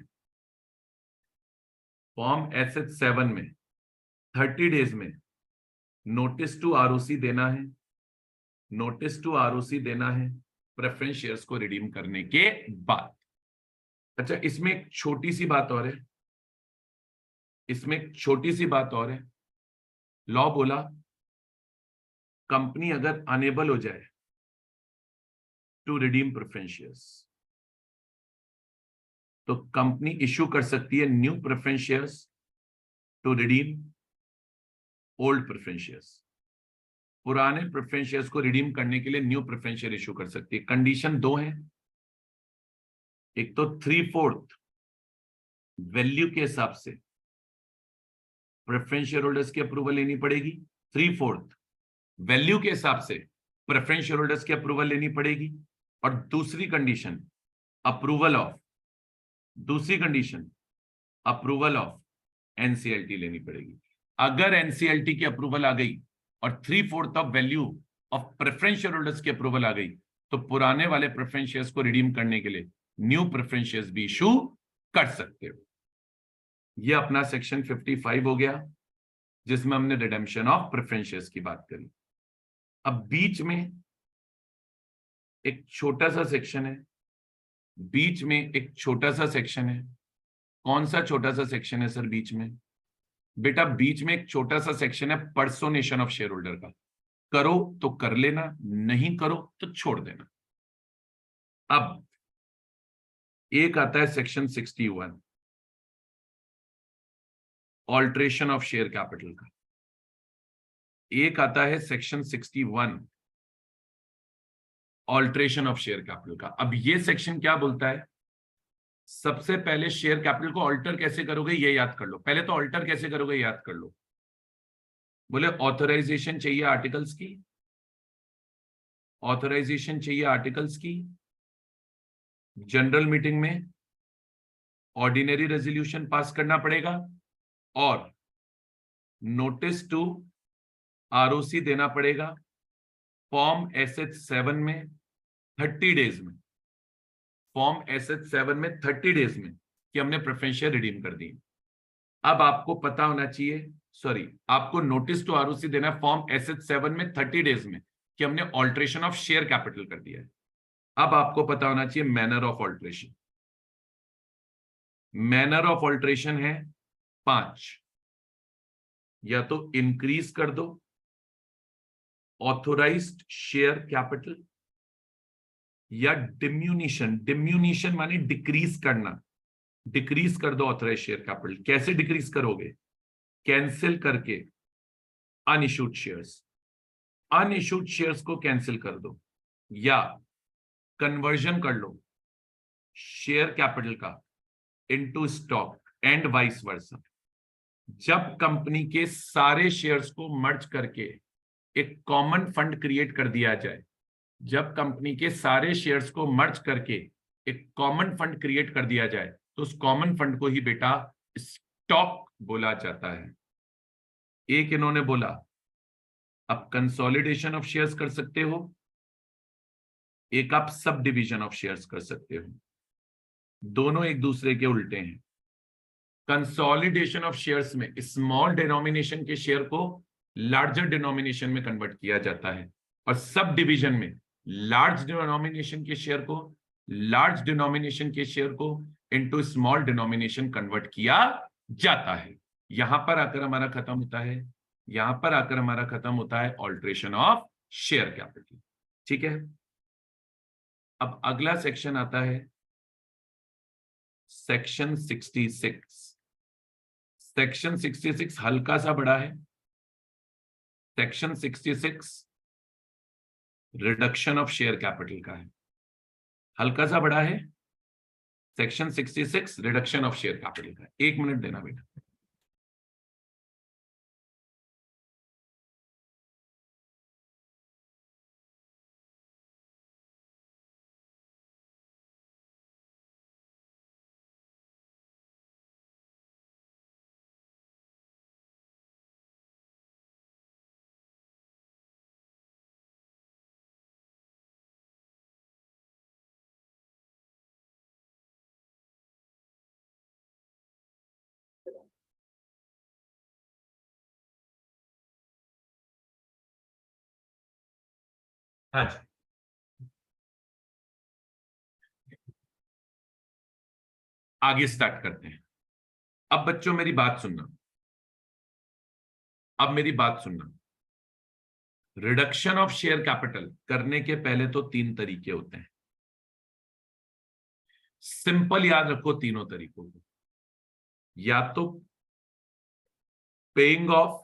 [SPEAKER 1] फॉर्म SH7 में 30 डेज में नोटिस टू आरओसी देना है, नोटिस टू आरओसी देना है प्रेफरेंस शेयर्स को रिडीम करने के बाद। अच्छा, इसमें एक छोटी सी बात और है, इसमें एक छोटी सी बात और है। लॉ बोला कंपनी अगर अनेबल हो जाए टू रिडीम प्रेफरेंस शेयर्स तो कंपनी इश्यू कर सकती है new preference shares to redeem old preference shares. पुराने प्रेफरेंस शेयर्स को रिडीम करने के लिए न्यू प्रेफरेंस शेयर इश्यू कर सकती है। कंडीशन दो है, एक तो 3/4 वैल्यू के हिसाब से प्रेफरेंस शेयर होल्डर्स की अप्रूवल लेनी पड़ेगी, 3/4 वैल्यू के हिसाब से प्रेफरेंस शेयर होल्डर्स की अप्रूवल लेनी पड़ेगी। और दूसरी कंडीशन अप्रूवल ऑफ, दूसरी कंडीशन अप्रूवल ऑफ एनसीएलटी लेनी पड़ेगी। अगर एनसीएलटी की अप्रूवल आ गई और 3/4 of value of preference share holders की अप्रूवल आ गई, तो पुराने वाले प्रेफरेंस शेयर्स को रिडीम करने के लिए न्यू प्रेफरेंस शेयर्स भी इशू कर सकते हो। ये अपना सेक्शन 55 हो गया, जिसमें हमने रिडेम्पशन ऑफ प्रेफरेंस शेयर्स की बात करी। अब बीच में एक छोटा सा सेक्शन है, बीच में एक छोटा सा सेक्शन है। कौन सा छोटा सा सेक्शन है सर बीच में? बेटा बीच में एक छोटा सा सेक्शन है पर्सोनेशन ऑफ शेयर होल्डर का। करो तो कर लेना, नहीं करो तो छोड़ देना। अब एक आता है section 61 alteration of share capital का, एक आता है section 61 alteration of share capital का। अब ये सेक्शन क्या बोलता है? सबसे पहले शेयर कैपिटल को ऑल्टर कैसे करोगे ये याद कर लो। पहले तो ऑल्टर कैसे करोगे याद कर लो। बोले ऑथराइजेशन चाहिए आर्टिकल्स की, ऑथराइजेशन चाहिए आर्टिकल्स की, जनरल मीटिंग में ऑर्डिनरी रेजोल्यूशन पास करना पड़ेगा, और नोटिस टू आरओसी देना पड़ेगा फॉर्म SH7 में 30 डेज में, फॉर्म SH7 में 30 डेज में कि हमने प्रेफरेंस शेयर रिडीम कर दी। अब आपको पता होना चाहिए, सॉरी, आपको नोटिस टू आरओसी देना है फॉर्म SH7 में 30 डेज में कि हमने ऑल्ट्रेशन ऑफ शेयर कैपिटल कर दिया है। अब आपको पता होना चाहिए manner of alteration. Manner of alteration है 5, या तो इंक्रीज कर दो ऑथोराइज्ड शेयर कैपिटल, या डिम्यूनिशन। डिम्यूनिशन माने डिक्रीज करना, डिक्रीज कर दो ऑथोराइज शेयर कैपिटल। कैसे डिक्रीज करोगे? कैंसिल करके अनइश्यूड शेयर्स, अनइश्यूड शेयर्स को कैंसिल कर दो, या कन्वर्जन कर लो शेयर कैपिटल का into stock and vice versa. जब कंपनी के सारे शेयर्स को मर्ज करके एक कॉमन फंड क्रिएट कर दिया जाए, जब कंपनी के सारे शेयर्स को मर्ज करके एक कॉमन फंड क्रिएट कर दिया जाए, तो उस कॉमन फंड को ही बेटा स्टॉक बोला जाता है। एक इन्होंने बोला आप कंसोलिडेशन ऑफ शेयर्स कर सकते हो, एक आप सब डिवीजन ऑफ शेयर्स कर सकते हो। दोनों एक दूसरे के उल्टे हैं। कंसोलिडेशन ऑफ शेयर्स में स्मॉल डिनोमिनेशन के शेयर को लार्जर डिनोमिनेशन में कन्वर्ट किया जाता है, और सब डिवीजन में लार्ज डिनोमिनेशन के शेयर को इनटू स्मॉल डिनोमिनेशन कन्वर्ट किया जाता है। यहां पर आकर हमारा खत्म होता है, यहां पर आकर हमारा खत्म होता है ऑल्ट्रेशन ऑफ शेयर कैपिटल। ठीक है, अब अगला सेक्शन आता है सेक्शन 66। सेक्शन 66 हल्का सा बड़ा है। Section 66 reduction of share capital का है, हल्का सा बड़ा है। Section 66 reduction of share capital का। 1 मिनट देना बेटा। हाँ जी, आगे स्टार्ट करते हैं। अब बच्चों मेरी बात सुनना, अब मेरी बात सुनना। रिडक्शन ऑफ शेयर कैपिटल करने के पहले तो 3 तरीके होते हैं। सिंपल याद रखो तीनों तरीकों को। या तो paying off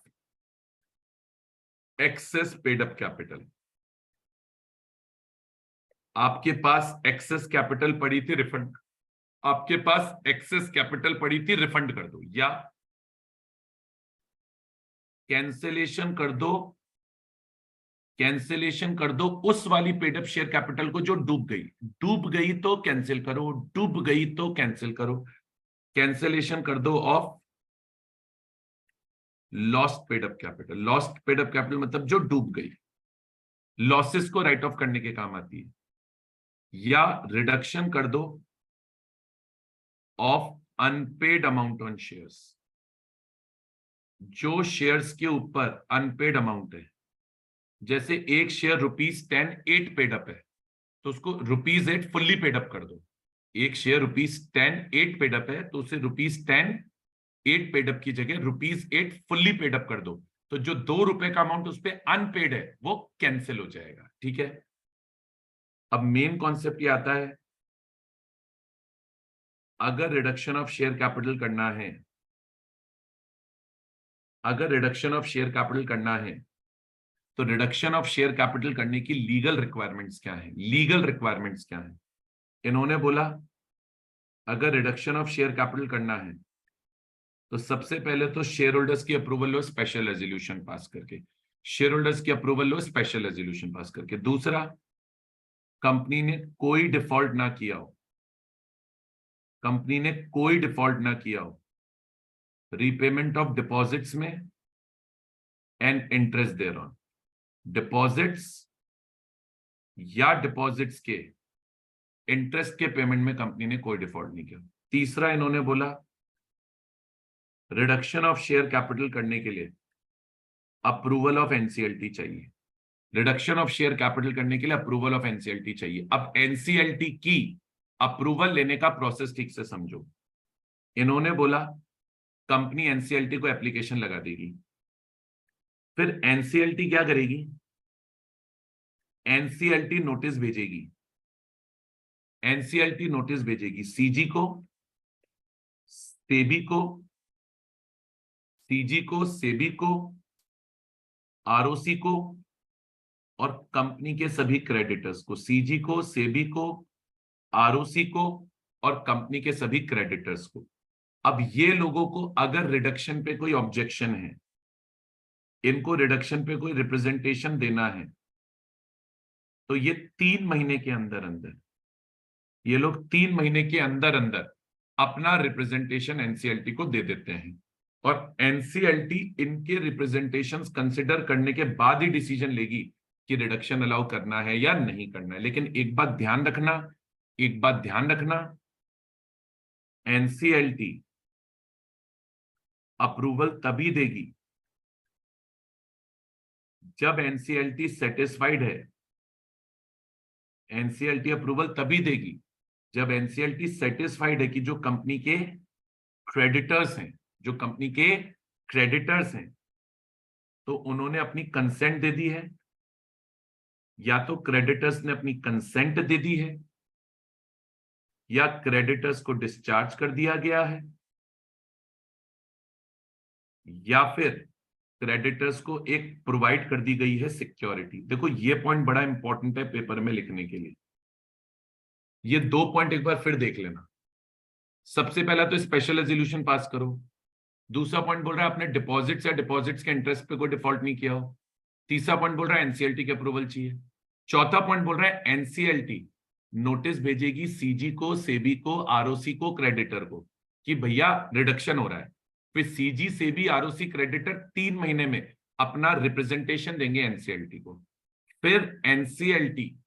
[SPEAKER 1] excess paid up capital, आपके पास एक्सेस कैपिटल पड़ी थी रिफंड, आपके पास एक्सेस कैपिटल पड़ी थी रिफंड कर दो, या कैंसिलेशन कर दो, कैंसिलेशन कर दो उस वाली पेड अप शेयर कैपिटल को जो डूब गई। डूब गई तो कैंसिल करो, डूब गई तो कैंसिल करो। कैंसिलेशन कर दो of lost paid up capital. Lost paid up capital मतलब जो डूब गई, लॉसेस को राइट ऑफ करने के काम आती है। या रिडक्शन कर दो of unpaired amount on shares, जो शेयर्स के ऊपर अनपेड अमाउंट है। जैसे एक शेयर ₹10 8 पेड अप है, तो उसको ₹8 फुल्ली पेड अप कर दो। एक शेयर ₹10 8 पेड अप है, तो उसे ₹10 8 पेड अप की जगह ₹8 फुल्ली पेड अप कर दो। तो जो ₹2 का अमाउंट उस पर अनपेड है वो कैंसिल हो जाएगा। ठीक है, अब मेन कॉन्सेप्ट ये आता है, अगर रिडक्शन ऑफ शेयर कैपिटल करना है, अगर रिडक्शन ऑफ शेयर कैपिटल करना है, तो रिडक्शन ऑफ शेयर कैपिटल करने की लीगल रिक्वायरमेंट्स क्या है? लीगल रिक्वायरमेंट्स क्या है? इन्होंने बोला अगर रिडक्शन ऑफ शेयर कैपिटल करना है तो सबसे पहले तो शेयर होल्डर्स की अप्रूवल लो स्पेशल रेजोल्यूशन पास करके, शेयर होल्डर्स की अप्रूवल लो स्पेशल रेजोल्यूशन पास करके। दूसरा, कंपनी ने कोई डिफॉल्ट ना किया हो, कंपनी ने कोई डिफॉल्ट ना किया हो रीपेमेंट ऑफ डिपॉजिट्स में and interest thereon. Deposits या डिपॉजिट्स के इंटरेस्ट के पेमेंट में कंपनी ने कोई डिफॉल्ट नहीं किया। तीसरा, इन्होंने बोला रिडक्शन ऑफ शेयर कैपिटल करने के लिए अप्रूवल ऑफ एनसीएलटी चाहिए। रिडक्शन ऑफ शेयर कैपिटल करने के लिए अप्रूवल ऑफ एनसीएलटी चाहिए। अब एनसीएलटी की अप्रूवल लेने का प्रोसेस ठीक से समझो। इन्होंने बोला कंपनी एनसीएलटी को एप्लीकेशन लगा देगी, फिर एनसीएलटी क्या करेगी, एनसीएलटी नोटिस भेजेगी, एनसीएलटी नोटिस भेजेगी सीजी को, सेबी को, सीजी को, सेबी को, आरओसी को और कंपनी के सभी क्रेडिटर्स को। सीजी को, सेबी को, आरओसी को और कंपनी के सभी क्रेडिटर्स को। अब ये लोगों को अगर रिडक्शन पे कोई ऑब्जेक्शन है, इनको रिडक्शन पे कोई रिप्रेजेंटेशन देना है, तो ये 3 महीने के अंदर अंदर, ये लोग 3 महीने के अंदर अंदर अपना रिप्रेजेंटेशन एनसीएलटी को दे देते हैं और एनसीएलटी इनके रिप्रेजेंटेशंस कंसिडर करने के बाद ही डिसीजन लेगी कि रिडक्शन अलाउ करना है या नहीं करना है। लेकिन एक बात ध्यान रखना, एनसीएलटी अप्रूवल तभी देगी जब एनसीएलटी सेटिस्फाइड है। एनसीएलटी अप्रूवल तभी देगी जब एनसीएलटी सेटिस्फाइड है कि जो कंपनी के क्रेडिटर्स हैं, तो उन्होंने अपनी कंसेंट दे दी है, या तो क्रेडिटर्स ने अपनी कंसेंट दे दी है, या क्रेडिटर्स को डिस्चार्ज कर दिया गया है, या फिर क्रेडिटर्स को एक प्रोवाइड कर दी गई है सिक्योरिटी। देखो ये पॉइंट बड़ा इंपॉर्टेंट है पेपर में लिखने के लिए। ये 2 पॉइंट एक बार फिर देख लेना। सबसे पहला तो स्पेशल रेजोल्यूशन पास करो। दूसरा पॉइंट बोल रहा है आपने डिपॉजिट्स या डिपॉजिट्स के इंटरेस्ट पे कोई डिफॉल्ट नहीं किया हो। तीसरा पॉइंट बोल रहा है एनसीएलटी के अप्रूवल चाहिए। चौथा पॉइंट बोल रहा है एनसीएलटी नोटिस भेजेगी सीजी को, सेबी को, आरओसी को, क्रेडिटर को कि भैया रिडक्शन हो रहा है। फिर सीजी, सेबी, आरओसी, क्रेडिटर 3 महीने में अपना रिप्रेजेंटेशन देंगे एनसीएलटी को। फिर एनसीएलटी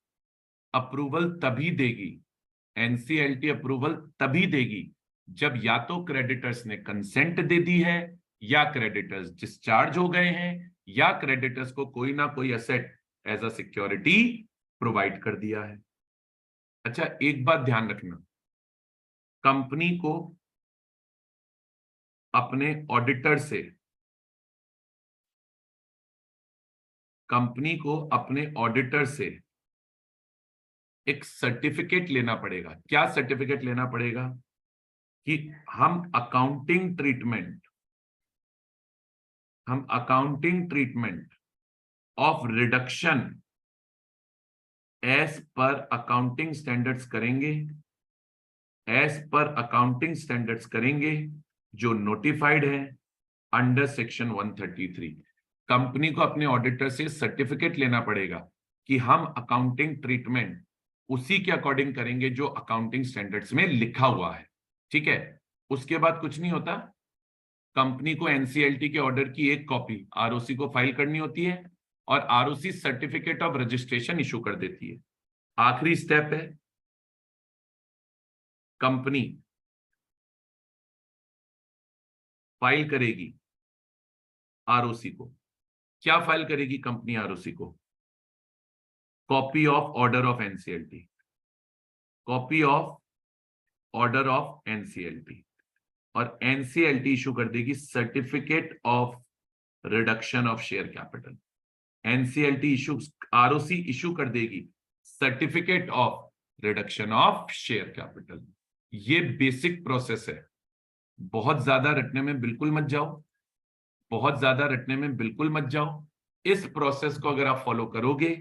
[SPEAKER 1] अप्रूवल तभी देगी, एनसीएलटी अप्रूवल तभी देगी जब या तो क्रेडिटर्स ने कंसेंट दे दी है, या क्रेडिटर्स डिस्चार्ज हो गए हैं, या क्रेडिटर्स को कोई ना कोई asset as a security provide कर दिया है। अच्छा एक बात ध्यान रखना, कंपनी को अपने ऑडिटर से एक सर्टिफिकेट लेना पड़ेगा। क्या सर्टिफिकेट लेना पड़ेगा? कि हम accounting treatment of reduction as पर अकाउंटिंग स्टैंडर्ड्स करेंगे, जो नोटिफाइड है अंडर सेक्शन 133। कंपनी को अपने ऑडिटर से सर्टिफिकेट लेना पड़ेगा कि हम अकाउंटिंग ट्रीटमेंट उसी के अकॉर्डिंग करेंगे जो अकाउंटिंग स्टैंडर्ड्स में लिखा हुआ है। ठीक है, उसके बाद कुछ नहीं होता। कंपनी को एनसीएलटी के ऑर्डर की एक कॉपी आरओसी को फाइल करनी होती है और ROC certificate of registration issue कर देती है। आखिरी स्टेप है, कंपनी फाइल करेगी आरओसी को। क्या फाइल करेगी कंपनी आरओसी को? Copy of order of NCLT, और एनसीएलटी इशू कर देगी certificate of reduction of share capital. NCLT issue, ROC issue कर देगी certificate of reduction of share capital. ये बेसिक प्रोसेस है। बहुत ज्यादा रटने में बिल्कुल मत जाओ। इस प्रोसेस को अगर आप फॉलो करोगे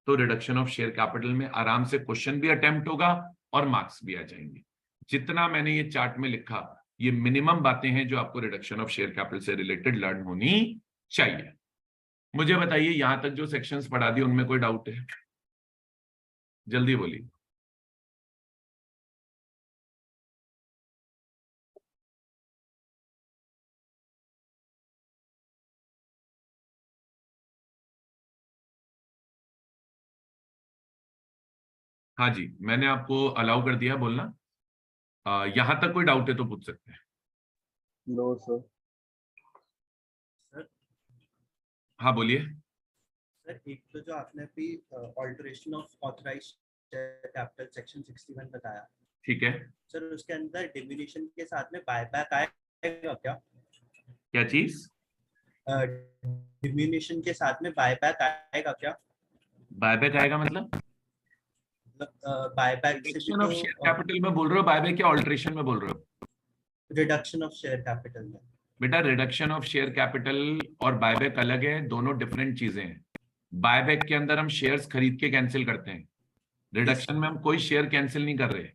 [SPEAKER 1] तो रिडक्शन ऑफ शेयर कैपिटल में आराम से क्वेश्चन भी अटेम्प्ट होगा और मार्क्स भी आ जाएंगे। जितना मैंने ये चार्ट में लिखा, ये मिनिमम बातें हैं जो आपको रिडक्शन ऑफ शेयर कैपिटल से रिलेटेड लर्न होनी चाहिए। मुझे बताइए यहां तक जो सेक्शंस पढ़ा दिए उनमें कोई डाउट है? जल्दी बोलिए। हाँ जी, मैंने आपको अलाउ कर दिया बोलना। यहां तक कोई डाउट है तो पूछ सकते हैं।
[SPEAKER 2] No sir.
[SPEAKER 1] हाँ बोलिए।
[SPEAKER 2] सर एक तो जो आपने अभी alteration of authorised capital section 61 बताया,
[SPEAKER 1] ठीक है,
[SPEAKER 2] सर उसके अंदर डिमिनिशन के साथ में बायबैक आएगा क्या?
[SPEAKER 1] क्या चीज?
[SPEAKER 2] डिमिनिशन के साथ में बायबैक आएगा क्या?
[SPEAKER 1] बायबैक आएगा मतलब?
[SPEAKER 2] मतलब बायबैक से भी
[SPEAKER 1] रिडक्शन ऑफ
[SPEAKER 2] तो
[SPEAKER 1] शेयर कैपिटल में बोल रहे हो बायबैक या ऑल्टरेशन में बोल रहे हो?
[SPEAKER 2] रिडक्शन ऑफ शेयर कैपिटल में।
[SPEAKER 1] बेटा रिडक्शन ऑफ शेयर कैपिटल और बायबैक अलग है, दोनों डिफरेंट चीजें हैं। बायबैक के अंदर हम शेयर्स खरीद के कैंसिल करते हैं, रिडक्शन में हम कोई शेयर कैंसिल नहीं कर रहे,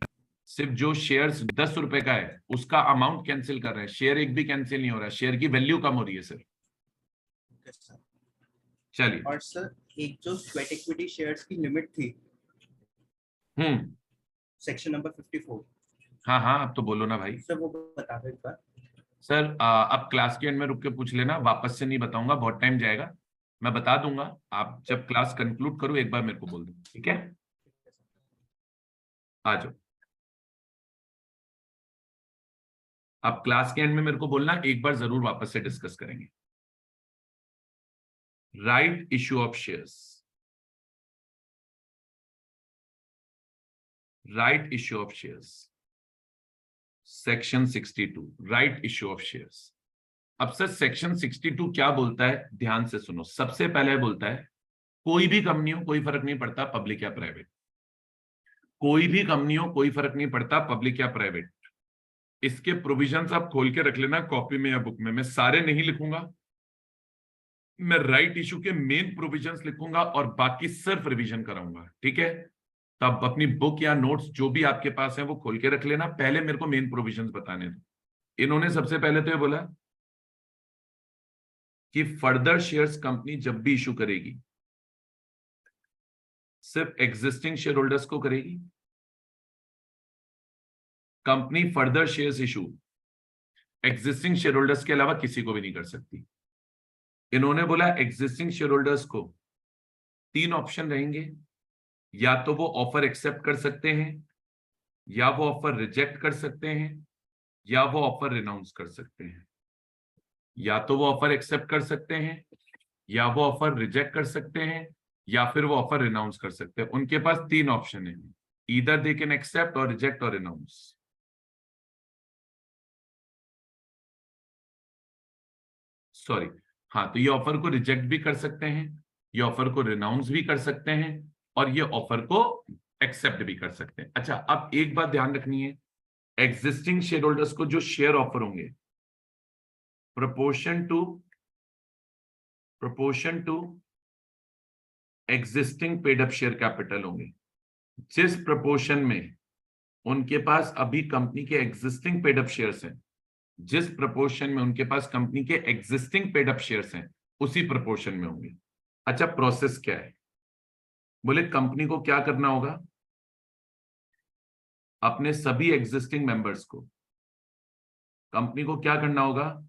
[SPEAKER 1] सिर्फ जो शेयर्स 10 रुपए का है उसका अमाउंट कैंसिल कर रहे हैं, शेयर एक भी कैंसिल नहीं हो रहा, शेयर की वैल्यू कम हो रही है सिर्फ। चलिए।
[SPEAKER 2] और सर एक जो स्वेट इक्विटी शेयर्स की लिमिट थी सेक्शन नंबर 54,
[SPEAKER 1] हाँ हाँ, अब तो बोलो ना भाई।
[SPEAKER 2] सर वो बता दो एक बार।
[SPEAKER 1] सर अब क्लास के एंड में रुक के पूछ लेना, वापस से नहीं बताऊंगा, बहुत टाइम जाएगा। मैं बता दूंगा, आप जब क्लास कंक्लूड करो एक बार मेरे को बोल दो, ठीक है? आ जाओ। आप क्लास के एंड में मेरे को बोलना, एक बार जरूर वापस से डिस्कस करेंगे। Right issue of shares, right issue of shares, section 62, right issue of shares. अब सर सेक्शन 62 क्या बोलता है, ध्यान से सुनो। सबसे पहले बोलता है कोई भी कंपनी हो, कोई फर्क नहीं पड़ता पब्लिक या प्राइवेट, कोई भी कंपनी हो कोई फर्क नहीं पड़ता पब्लिक या प्राइवेट, इसके प्रोविजंस आप खोल के रख लेना कॉपी में या बुक में, मैं सारे नहीं लिखूंगा, मैं राइट इशू के मेन प्रोविजंस लिखूंगा और बाकी सिर्फ रिवीजन कराऊंगा, ठीक है? तो आप अपनी बुक या नोट्स जो भी आपके पास है वो खोल के रख लेना, पहले मेरे को मेन प्रोविजंस बताने दो। इन्होंने सबसे पहले तो ये बोला कि फर्दर शेयर्स कंपनी जब भी इशू करेगी सिर्फ एग्जिस्टिंग शेयर होल्डर्स को करेगी, company further shares issue existing share holders के अलावा किसी को भी नहीं कर सकती। इन्होंने बोला एग्जिस्टिंग शेयर होल्डर्स को 3 ऑप्शन रहेंगे, या तो वो ऑफर एक्सेप्ट कर सकते हैं, या वो ऑफर रिजेक्ट कर सकते हैं, या वो ऑफर रिनाउंस कर सकते हैं। या तो वो ऑफर एक्सेप्ट कर सकते हैं, या वो ऑफर रिजेक्ट कर सकते हैं, या फिर वो ऑफर रिनाउंस कर सकते हैं। उनके पास 3 ऑप्शन है, ईदर दे कैन एक्सेप्ट और रिजेक्ट और रिनाउंस। सॉरी, हाँ, तो ये ऑफर को रिजेक्ट भी कर सकते हैं, ये ऑफर को रिनाउंस भी कर सकते हैं, और ये ऑफर को एक्सेप्ट भी कर सकते हैं। अच्छा, अब एक बात ध्यान रखनी है, एग्जिस्टिंग शेयर होल्डर्स को जो शेयर ऑफर होंगे proportion to existing paid up share capital होंगे। जिस प्रोपोर्शन में उनके पास अभी कंपनी के एग्जिस्टिंग पेड अप शेयर्स हैं, जिस प्रोपोर्शन में उनके पास कंपनी के एग्जिस्टिंग पेड अप शेयर्स हैं, उसी प्रोपोर्शन में होंगे। अच्छा, प्रोसेस क्या है? बोले कंपनी को क्या करना होगा, अपने सभी एग्जिस्टिंग मेंबर्स को, कंपनी को क्या करना होगा,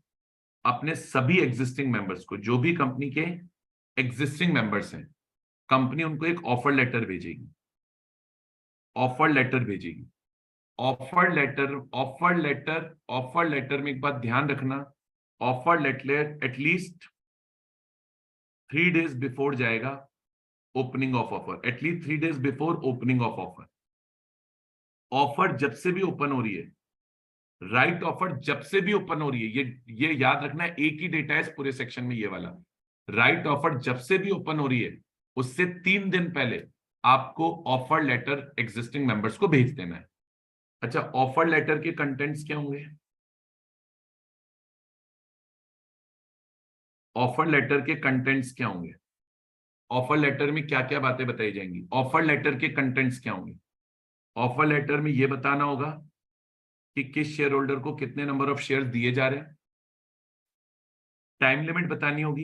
[SPEAKER 1] अपने सभी एग्जिस्टिंग मेंबर्स को, जो भी कंपनी के एग्जिस्टिंग मेंबर्स हैं, कंपनी उनको एक ऑफर लेटर भेजेगी, ऑफर लेटर भेजेगी। ऑफर लेटर में एक बात ध्यान रखना, offer letter at least 3 days before जाएगा opening of offer, at least 3 days before opening of offer. Offer जब से भी ओपन हो रही है, राइट ऑफर जब से भी ओपन हो रही है, ये याद रखना है, एक ही डेटा है इस पूरे सेक्शन में, ये वाला। राइट ऑफर जब से भी ओपन हो रही है उससे 3 दिन पहले आपको ऑफर लेटर एग्जिस्टिंग मेंबर्स को भेज देना है। अच्छा, ऑफर लेटर के कंटेंट्स क्या होंगे? ऑफर लेटर के कंटेंट्स क्या होंगे? ऑफर लेटर में क्या क्या बातें बताई जाएंगी? ऑफर लेटर के कंटेंट्स क्या होंगे? ऑफर लेटर में यह बताना होगा कि किस शेयर होल्डर को कितने नंबर ऑफ शेयर दिए जा रहे हैं, टाइम लिमिट बतानी होगी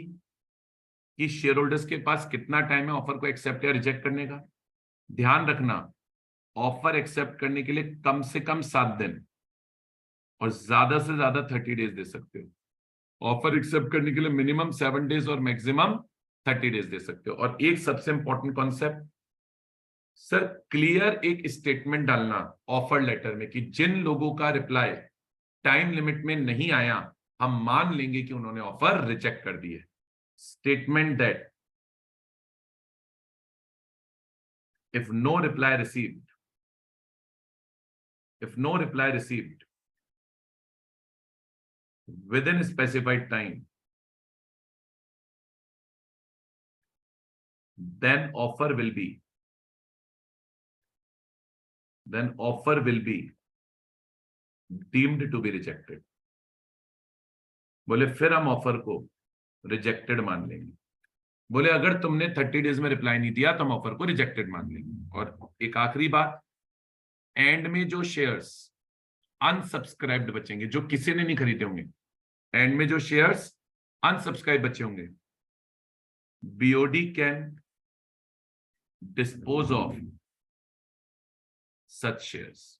[SPEAKER 1] कि शेयर होल्डर्स के पास कितना टाइम है ऑफर को एक्सेप्ट या रिजेक्ट करने का। ध्यान रखना, ऑफर एक्सेप्ट करने के लिए कम से कम 7 दिन और ज्यादा से ज्यादा 30 डेज दे सकते हो। ऑफर एक्सेप्ट करने के लिए मिनिमम 7 डेज और मैक्सिमम 30 डेज दे सकते हो। और एक सबसे इंपॉर्टेंट कॉन्सेप्ट, सर क्लियर एक स्टेटमेंट डालना ऑफर लेटर में कि जिन लोगों का रिप्लाई टाइम लिमिट में नहीं आया, हम मान लेंगे कि उन्होंने ऑफर रिजेक्ट कर दी है। Statement that if no reply received, if no reply received within specified time, then offer will be deemed to be rejected. बोले फिर हम ऑफर को रिजेक्टेड मान लेंगे। बोले अगर तुमने 30 डेज में रिप्लाई नहीं दिया तो हम ऑफर को रिजेक्टेड मान लेंगे। और एक आखिरी बात, एंड में जो शेयर्स अनसब्सक्राइब्ड बचेंगे, जो किसी ने नहीं खरीदे होंगे, एंड में जो शेयर्स अनसब्सक्राइब बचे होंगे, BOD can dispose of such shares.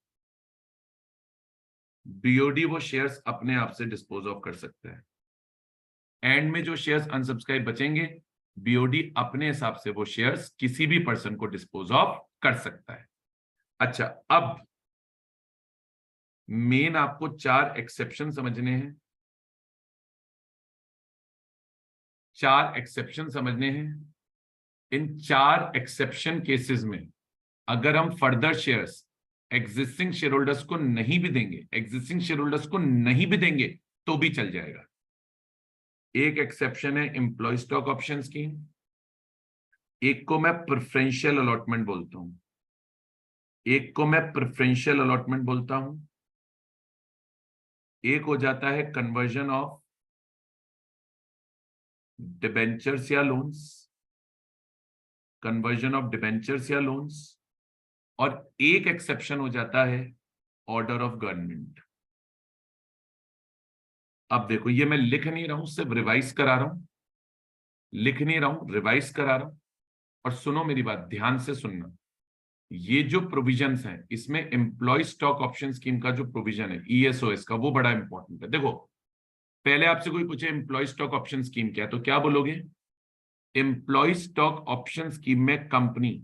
[SPEAKER 1] BOD वो शेयर्स अपने आप से डिस्पोज ऑफ कर सकता है। एंड में जो शेयर्स अनसब्सक्राइब बचेंगे, बीओडी अपने हिसाब से वो शेयर्स किसी भी पर्सन को डिस्पोज ऑफ कर सकता है। अच्छा, अब मेन आपको 4 एक्सेप्शन समझने हैं, 4 एक्सेप्शन समझने हैं। इन 4 एक्सेप्शन केसेस में अगर हम further shares existing share holders को नहीं भी देंगे, एग्जिस्टिंग शेयर होल्डर्स को नहीं भी देंगे तो भी चल जाएगा। एक एक्सेप्शन है एम्प्लॉय स्टॉक ऑप्शन स्कीम, एक को मैं प्रेफरेंशियल अलॉटमेंट बोलता हूं, एक को मैं प्रेफरेंशियल अलॉटमेंट बोलता हूं, एक हो जाता है कन्वर्जन ऑफ डिबेंचर्स या लोन्स, कन्वर्जन ऑफ डिबेंचर्स या लोन्स, और एक एक्सेप्शन हो जाता है ऑर्डर ऑफ गवर्नमेंट। अब देखो, ये मैं लिख नहीं रहा हूं, सिर्फ रिवाइज करा रहा हूं, लिख नहीं रहा हूं, रिवाइज करा रहा हूं। और सुनो मेरी बात, ध्यान से सुनना, ये जो प्रोविजंस हैं इसमें एम्प्लॉय स्टॉक ऑप्शन स्कीम का जो प्रोविजन है ईएसओएस का, वो बड़ा इंपॉर्टेंट है। देखो, पहले आपसे कोई पूछे एम्प्लॉय स्टॉक ऑप्शन स्कीम क्या है, तो क्या बोलोगे? एम्प्लॉय स्टॉक ऑप्शन स्कीम में कंपनी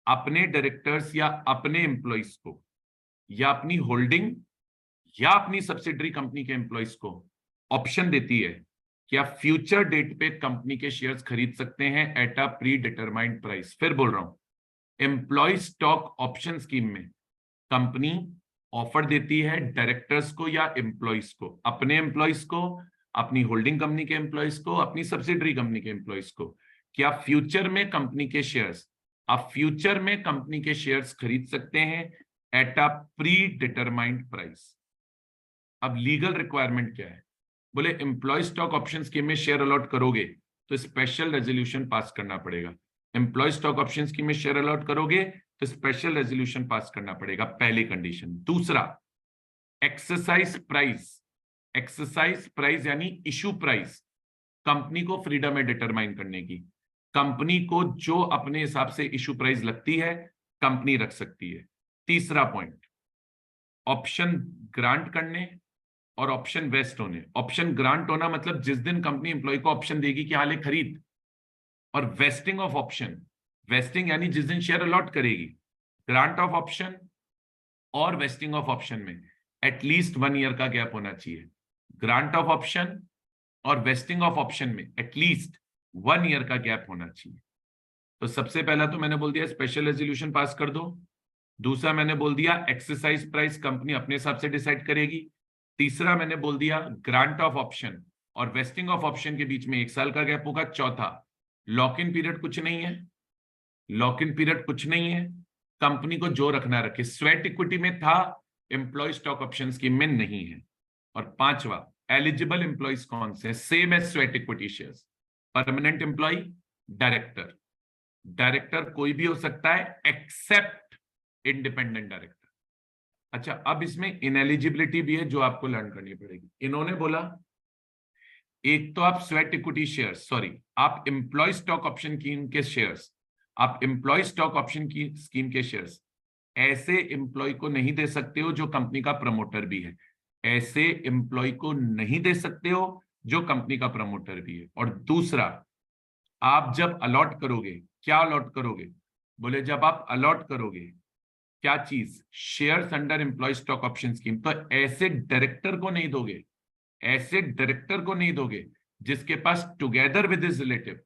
[SPEAKER 1] अपने डायरेक्टर्स या अपने एम्प्लॉइज को या अपनी होल्डिंग या अपनी सब्सिडरी कंपनी के एम्प्लॉइज को ऑप्शन देती है कि आप फ्यूचर डेट पे कंपनी के शेयर्स खरीद सकते हैं at a pre determined price. फिर बोल रहा हूं, एम्प्लॉय स्टॉक ऑप्शन स्कीम में कंपनी ऑफर देती है डायरेक्टर्स को या एम्प्लॉइज को, अपने एम्प्लॉइज को, अपनी होल्डिंग कंपनी के एम्प्लॉइज को, अपनी सब्सिडरी कंपनी के एम्प्लॉइज को, कि आप फ्यूचर में कंपनी के शेयर्स, आप फ्यूचर में कंपनी के शेयर्स खरीद सकते हैं at a pre determined price. अब लीगल रिक्वायरमेंट क्या है? बोले एम्प्लॉय स्टॉक ऑप्शन स्कीम में शेयर अलॉट करोगे तो स्पेशल रेजोल्यूशन पास करना पड़ेगा। एम्प्लॉय स्टॉक ऑप्शन स्कीम में शेयर अलॉट करोगे तो स्पेशल रेजोल्यूशन पास करना पड़ेगा, पहली कंडीशन। दूसरा, एक्सरसाइज प्राइस, एक्सरसाइज प्राइस यानी इशू प्राइस कंपनी को फ्रीडम है डिटरमाइन करने की। कंपनी को जो अपने हिसाब से इशू प्राइस लगती है कंपनी रख सकती है। तीसरा पॉइंट, ऑप्शन ग्रांट करने और ऑप्शन वेस्ट होने। ऑप्शन ग्रांट होना मतलब जिस दिन कंपनी एम्प्लॉय को ऑप्शन देगी कि हाँ ले खरीद, और वेस्टिंग ऑफ ऑप्शन, वेस्टिंग यानी जिस दिन शेयर अलॉट करेगी। ग्रांट ऑफ ऑप्शन और वेस्टिंग ऑफ ऑप्शन में एटलीस्ट 1 ईयर का गैप होना चाहिए। ग्रांट ऑफ ऑप्शन और वेस्टिंग ऑफ ऑप्शन में एटलीस्ट 1 ईयर का गैप होना चाहिए। तो सबसे पहला तो मैंने बोल दिया स्पेशल रेजोल्यूशन पास कर दो। दूसरा मैंने बोल दिया एक्सरसाइज प्राइस कंपनी अपने हिसाब से डिसाइड करेगी। तीसरा मैंने बोल दिया ग्रांट ऑफ ऑप्शन और वेस्टिंग ऑफ ऑप्शन के बीच में 1 साल का गैप होगा। चौथा, लॉक इन पीरियड कुछ नहीं है, लॉक इन पीरियड कुछ नहीं है, कंपनी को जो रखना रखे। स्वेट इक्विटी में था, एम्प्लॉय स्टॉक ऑप्शन स्कीम में नहीं है। और पांचवा, एलिजिबल एम्प्लॉइज कौन से? Same as sweat equity shares, permanent employee, director. Director कोई भी हो सकता है एक्सेप्ट इंडिपेंडेंट डायरेक्टर। अच्छा, अब इसमें इनएलिजिबिलिटी भी है जो आपको लर्न करनी पड़ेगी। इन्होंने बोला एक तो आप स्वेट इक्विटी शेयर्स, सॉरी आप एम्प्लॉय स्टॉक ऑप्शन स्कीम के शेयर्स, आप एम्प्लॉय स्टॉक ऑप्शन की स्कीम के शेयर्स ऐसे एम्प्लॉय को नहीं दे सकते हो जो कंपनी का प्रमोटर भी है। ऐसे एम्प्लॉय को नहीं दे सकते हो जो कंपनी का प्रमोटर भी है। और दूसरा, आप जब अलॉट करोगे, क्या अलॉट करोगे? बोले जब आप अलॉट करोगे क्या चीज? Shares under employee stock option scheme, तो ऐसे डायरेक्टर को नहीं दोगे, ऐसे डायरेक्टर को नहीं दोगे जिसके पास टुगेदर विद हिज रिलेटिव,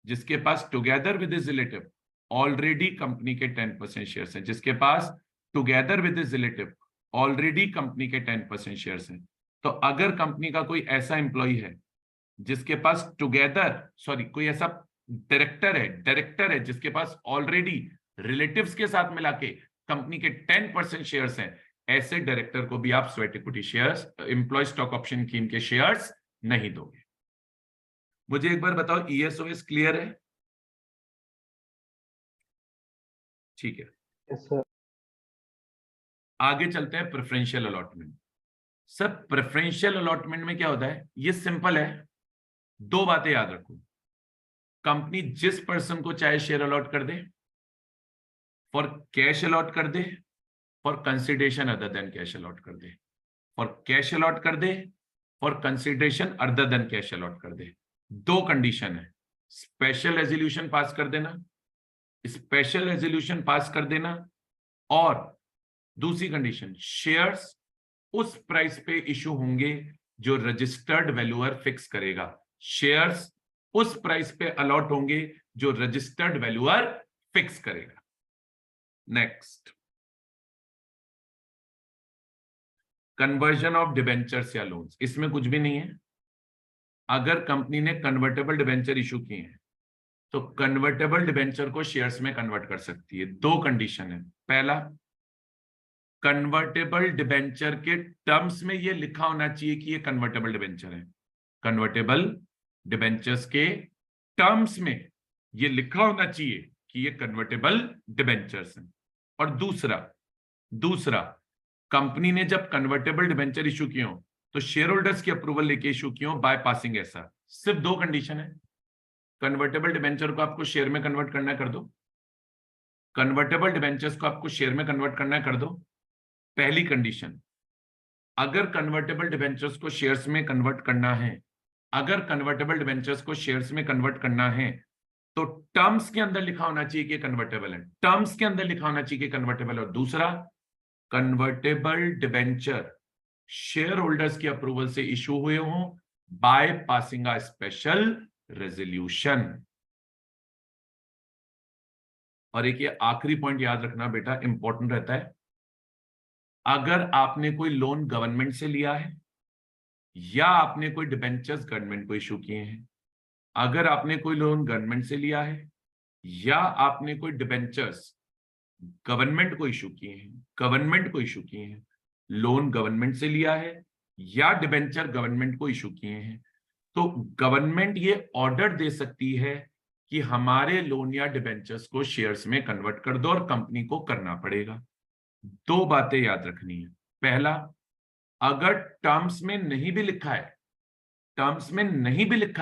[SPEAKER 1] जिसके पास together with his relative already company के 10% शेयर्स हैं, जिसके पास together with his relative already company के 10% शेयर्स हैं। तो अगर कंपनी का कोई ऐसा एम्प्लॉय है जिसके पास कोई ऐसा डायरेक्टर है जिसके पास ऑलरेडी रिलेटिव्स के साथ मिला के कंपनी के 10% शेयर्स हैं, ऐसे डायरेक्टर को भी आप sweat equity shares, employee stock option scheme के शेयर्स नहीं दोगे। मुझे एक बार बताओ, ईएसओएस क्लियर है? ठीक है,
[SPEAKER 3] यस सर।
[SPEAKER 1] आगे चलते हैं preferential allotment. Sir preferential allotment में क्या होता है? ये सिंपल है, दो बातें याद रखो। कंपनी जिस पर्सन को चाहे शेयर अलॉट कर दे, फॉर कैश अलॉट कर दे, for consideration other than cash allot कर दे, फॉर कैश अलॉट कर दे, for consideration other than cash allot कर दे। दो कंडीशन है, स्पेशल रेजोल्यूशन पास कर देना, स्पेशल रेजोल्यूशन पास कर देना, और दूसरी कंडीशन शेयर्स उस प्राइस पे इशू होंगे जो रजिस्टर्ड वैल्यूअर फिक्स करेगा। शेयर्स उस प्राइस पे अलॉट होंगे जो रजिस्टर्ड वैल्यूअर फिक्स करेगा। नेक्स्ट, कन्वर्जन ऑफ डिबेंचर्स या लोन्स, इसमें कुछ भी नहीं है। अगर कंपनी ने कन्वर्टेबल डिबेंचर इशू किए हैं तो कन्वर्टेबल डिबेंचर को शेयर्स में कन्वर्ट कर सकती है। दो कंडीशन है, पहला कन्वर्टेबल डिबेंचर के टर्म्स में ये लिखा होना चाहिए कि ये कन्वर्टेबल डिबेंचर है। कन्वर्टेबल डिबेंचर्स के टर्म्स में ये लिखा होना चाहिए कि ये कन्वर्टेबल डिबेंचर्स हैं। और दूसरा कंपनी ने जब कन्वर्टेबल डिबेंचर इशू किए हो तो शेयर होल्डर्स की अप्रूवल लेके इशू किए हो बाय पासिंग ऐसा। सिर्फ दो कंडीशन है, कन्वर्टेबल डिबेंचर को आपको शेयर में कन्वर्ट करना है कर दो, कन्वर्टेबल डिबेंचर्स को आपको शेयर में कन्वर्ट करना है कर दो। पहली कंडीशन, अगर कन्वर्टेबल डिबेंचर्स को शेयर्स में कन्वर्ट करना है, अगर कन्वर्टेबल डिबेंचर्स को शेयर्स में कन्वर्ट करना है तो टर्म्स के अंदर लिखा होना चाहिए कि कन्वर्टेबल है, टर्म्स के अंदर लिखा होना चाहिए कि कन्वर्टेबल। और दूसरा, कन्वर्टेबल डिबेंचर शेयर होल्डर्स की अप्रूवल से इशू हुए हों by passing a special resolution. और एक ये आखिरी पॉइंट याद रखना बेटा, इंपॉर्टेंट रहता है, अगर आपने कोई लोन गवर्नमेंट से लिया है या आपने कोई डिबेंचर्स गवर्नमेंट को इशू किए हैं, अगर आपने कोई लोन गवर्नमेंट से लिया है या आपने कोई डिबेंचर्स गवर्नमेंट को इशू किए हैं, लोन गवर्नमेंट से लिया है या डिबेंचर गवर्नमेंट को इशू किए हैं, तो गवर्नमेंट ये ऑर्डर दे सकती है कि हमारे लोन या डिबेंचर्स को शेयर्स में कन्वर्ट कर दो, और कंपनी को करना पड़ेगा। दो बातें याद रखनी है, पहला, अगर टर्म्स में नहीं भी लिखा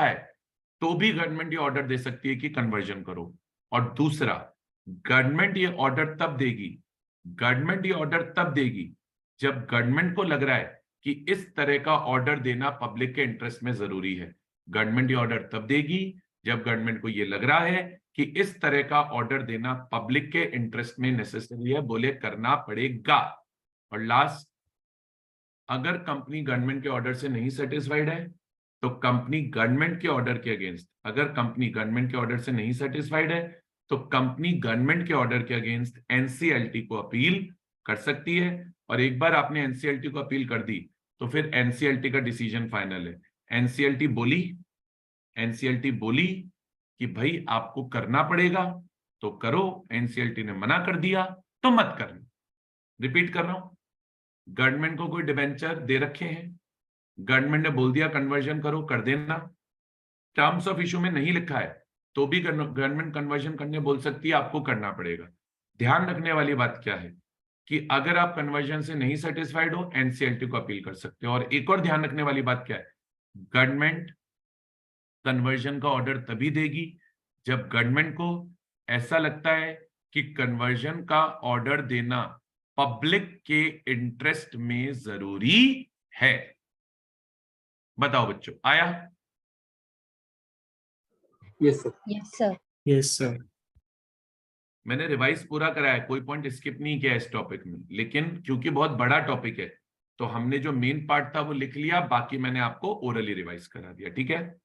[SPEAKER 1] है तो भी गवर्नमेंट ये ऑर्डर दे सकती है कि कन्वर्जन करो। और दूसरा, गवर्नमेंट ये ऑर्डर तब देगी जब गवर्नमेंट को लग रहा है कि इस तरह का ऑर्डर देना पब्लिक के इंटरेस्ट में जरूरी है। गवर्नमेंट ये ऑर्डर तब देगी जब गवर्नमेंट को ये लग रहा है कि इस तरह का ऑर्डर देना पब्लिक के इंटरेस्ट में नेसेसरी है, बोले करना पड़ेगा। और लास्ट, अगर कंपनी गवर्नमेंट के ऑर्डर से नहीं सेटिस्फाइड है तो कंपनी गवर्नमेंट के ऑर्डर के अगेंस्ट, अगर कंपनी गवर्नमेंट के ऑर्डर से नहीं सेटिस्फाइड है तो कंपनी गवर्नमेंट के ऑर्डर के अगेंस्ट एनसीएलटी को अपील कर सकती है। और एक बार आपने एनसीएलटी को अपील कर दी तो फिर एनसीएलटी का डिसीजन फाइनल है। एनसीएलटी बोली कि भाई आपको करना पड़ेगा तो करो, एनसीएलटी ने मना कर दिया तो मत करना। रिपीट कर रहा हूं, गवर्नमेंट को कोई डिबेंचर दे रखे हैं, गवर्नमेंट ने बोल दिया कन्वर्जन करो, कर देना। टर्म्स ऑफ इशू में नहीं लिखा है तो भी गवर्नमेंट कन्वर्जन करने बोल सकती है, आपको करना पड़ेगा। ध्यान रखने वाली बात क्या है कि अगर आप कन्वर्जन से नहीं सेटिस्फाइड हो, एनसीएलटी को अपील कर सकते हो। और एक और ध्यान रखने वाली बात क्या है, गवर्नमेंट कन्वर्जन का ऑर्डर तभी देगी जब गवर्नमेंट को ऐसा लगता है कि कन्वर्जन का ऑर्डर देना पब्लिक के इंटरेस्ट में जरूरी है। बताओ बच्चों, आया?
[SPEAKER 3] Yes sir.
[SPEAKER 4] Yes sir.
[SPEAKER 5] Yes sir.
[SPEAKER 1] मैंने रिवाइज पूरा कराया, कोई पॉइंट स्किप नहीं किया इस टॉपिक में, लेकिन क्योंकि बहुत बड़ा टॉपिक है तो हमने जो मेन पार्ट था वो लिख लिया, बाकी मैंने आपको ओरली रिवाइज करा दिया। ठीक है,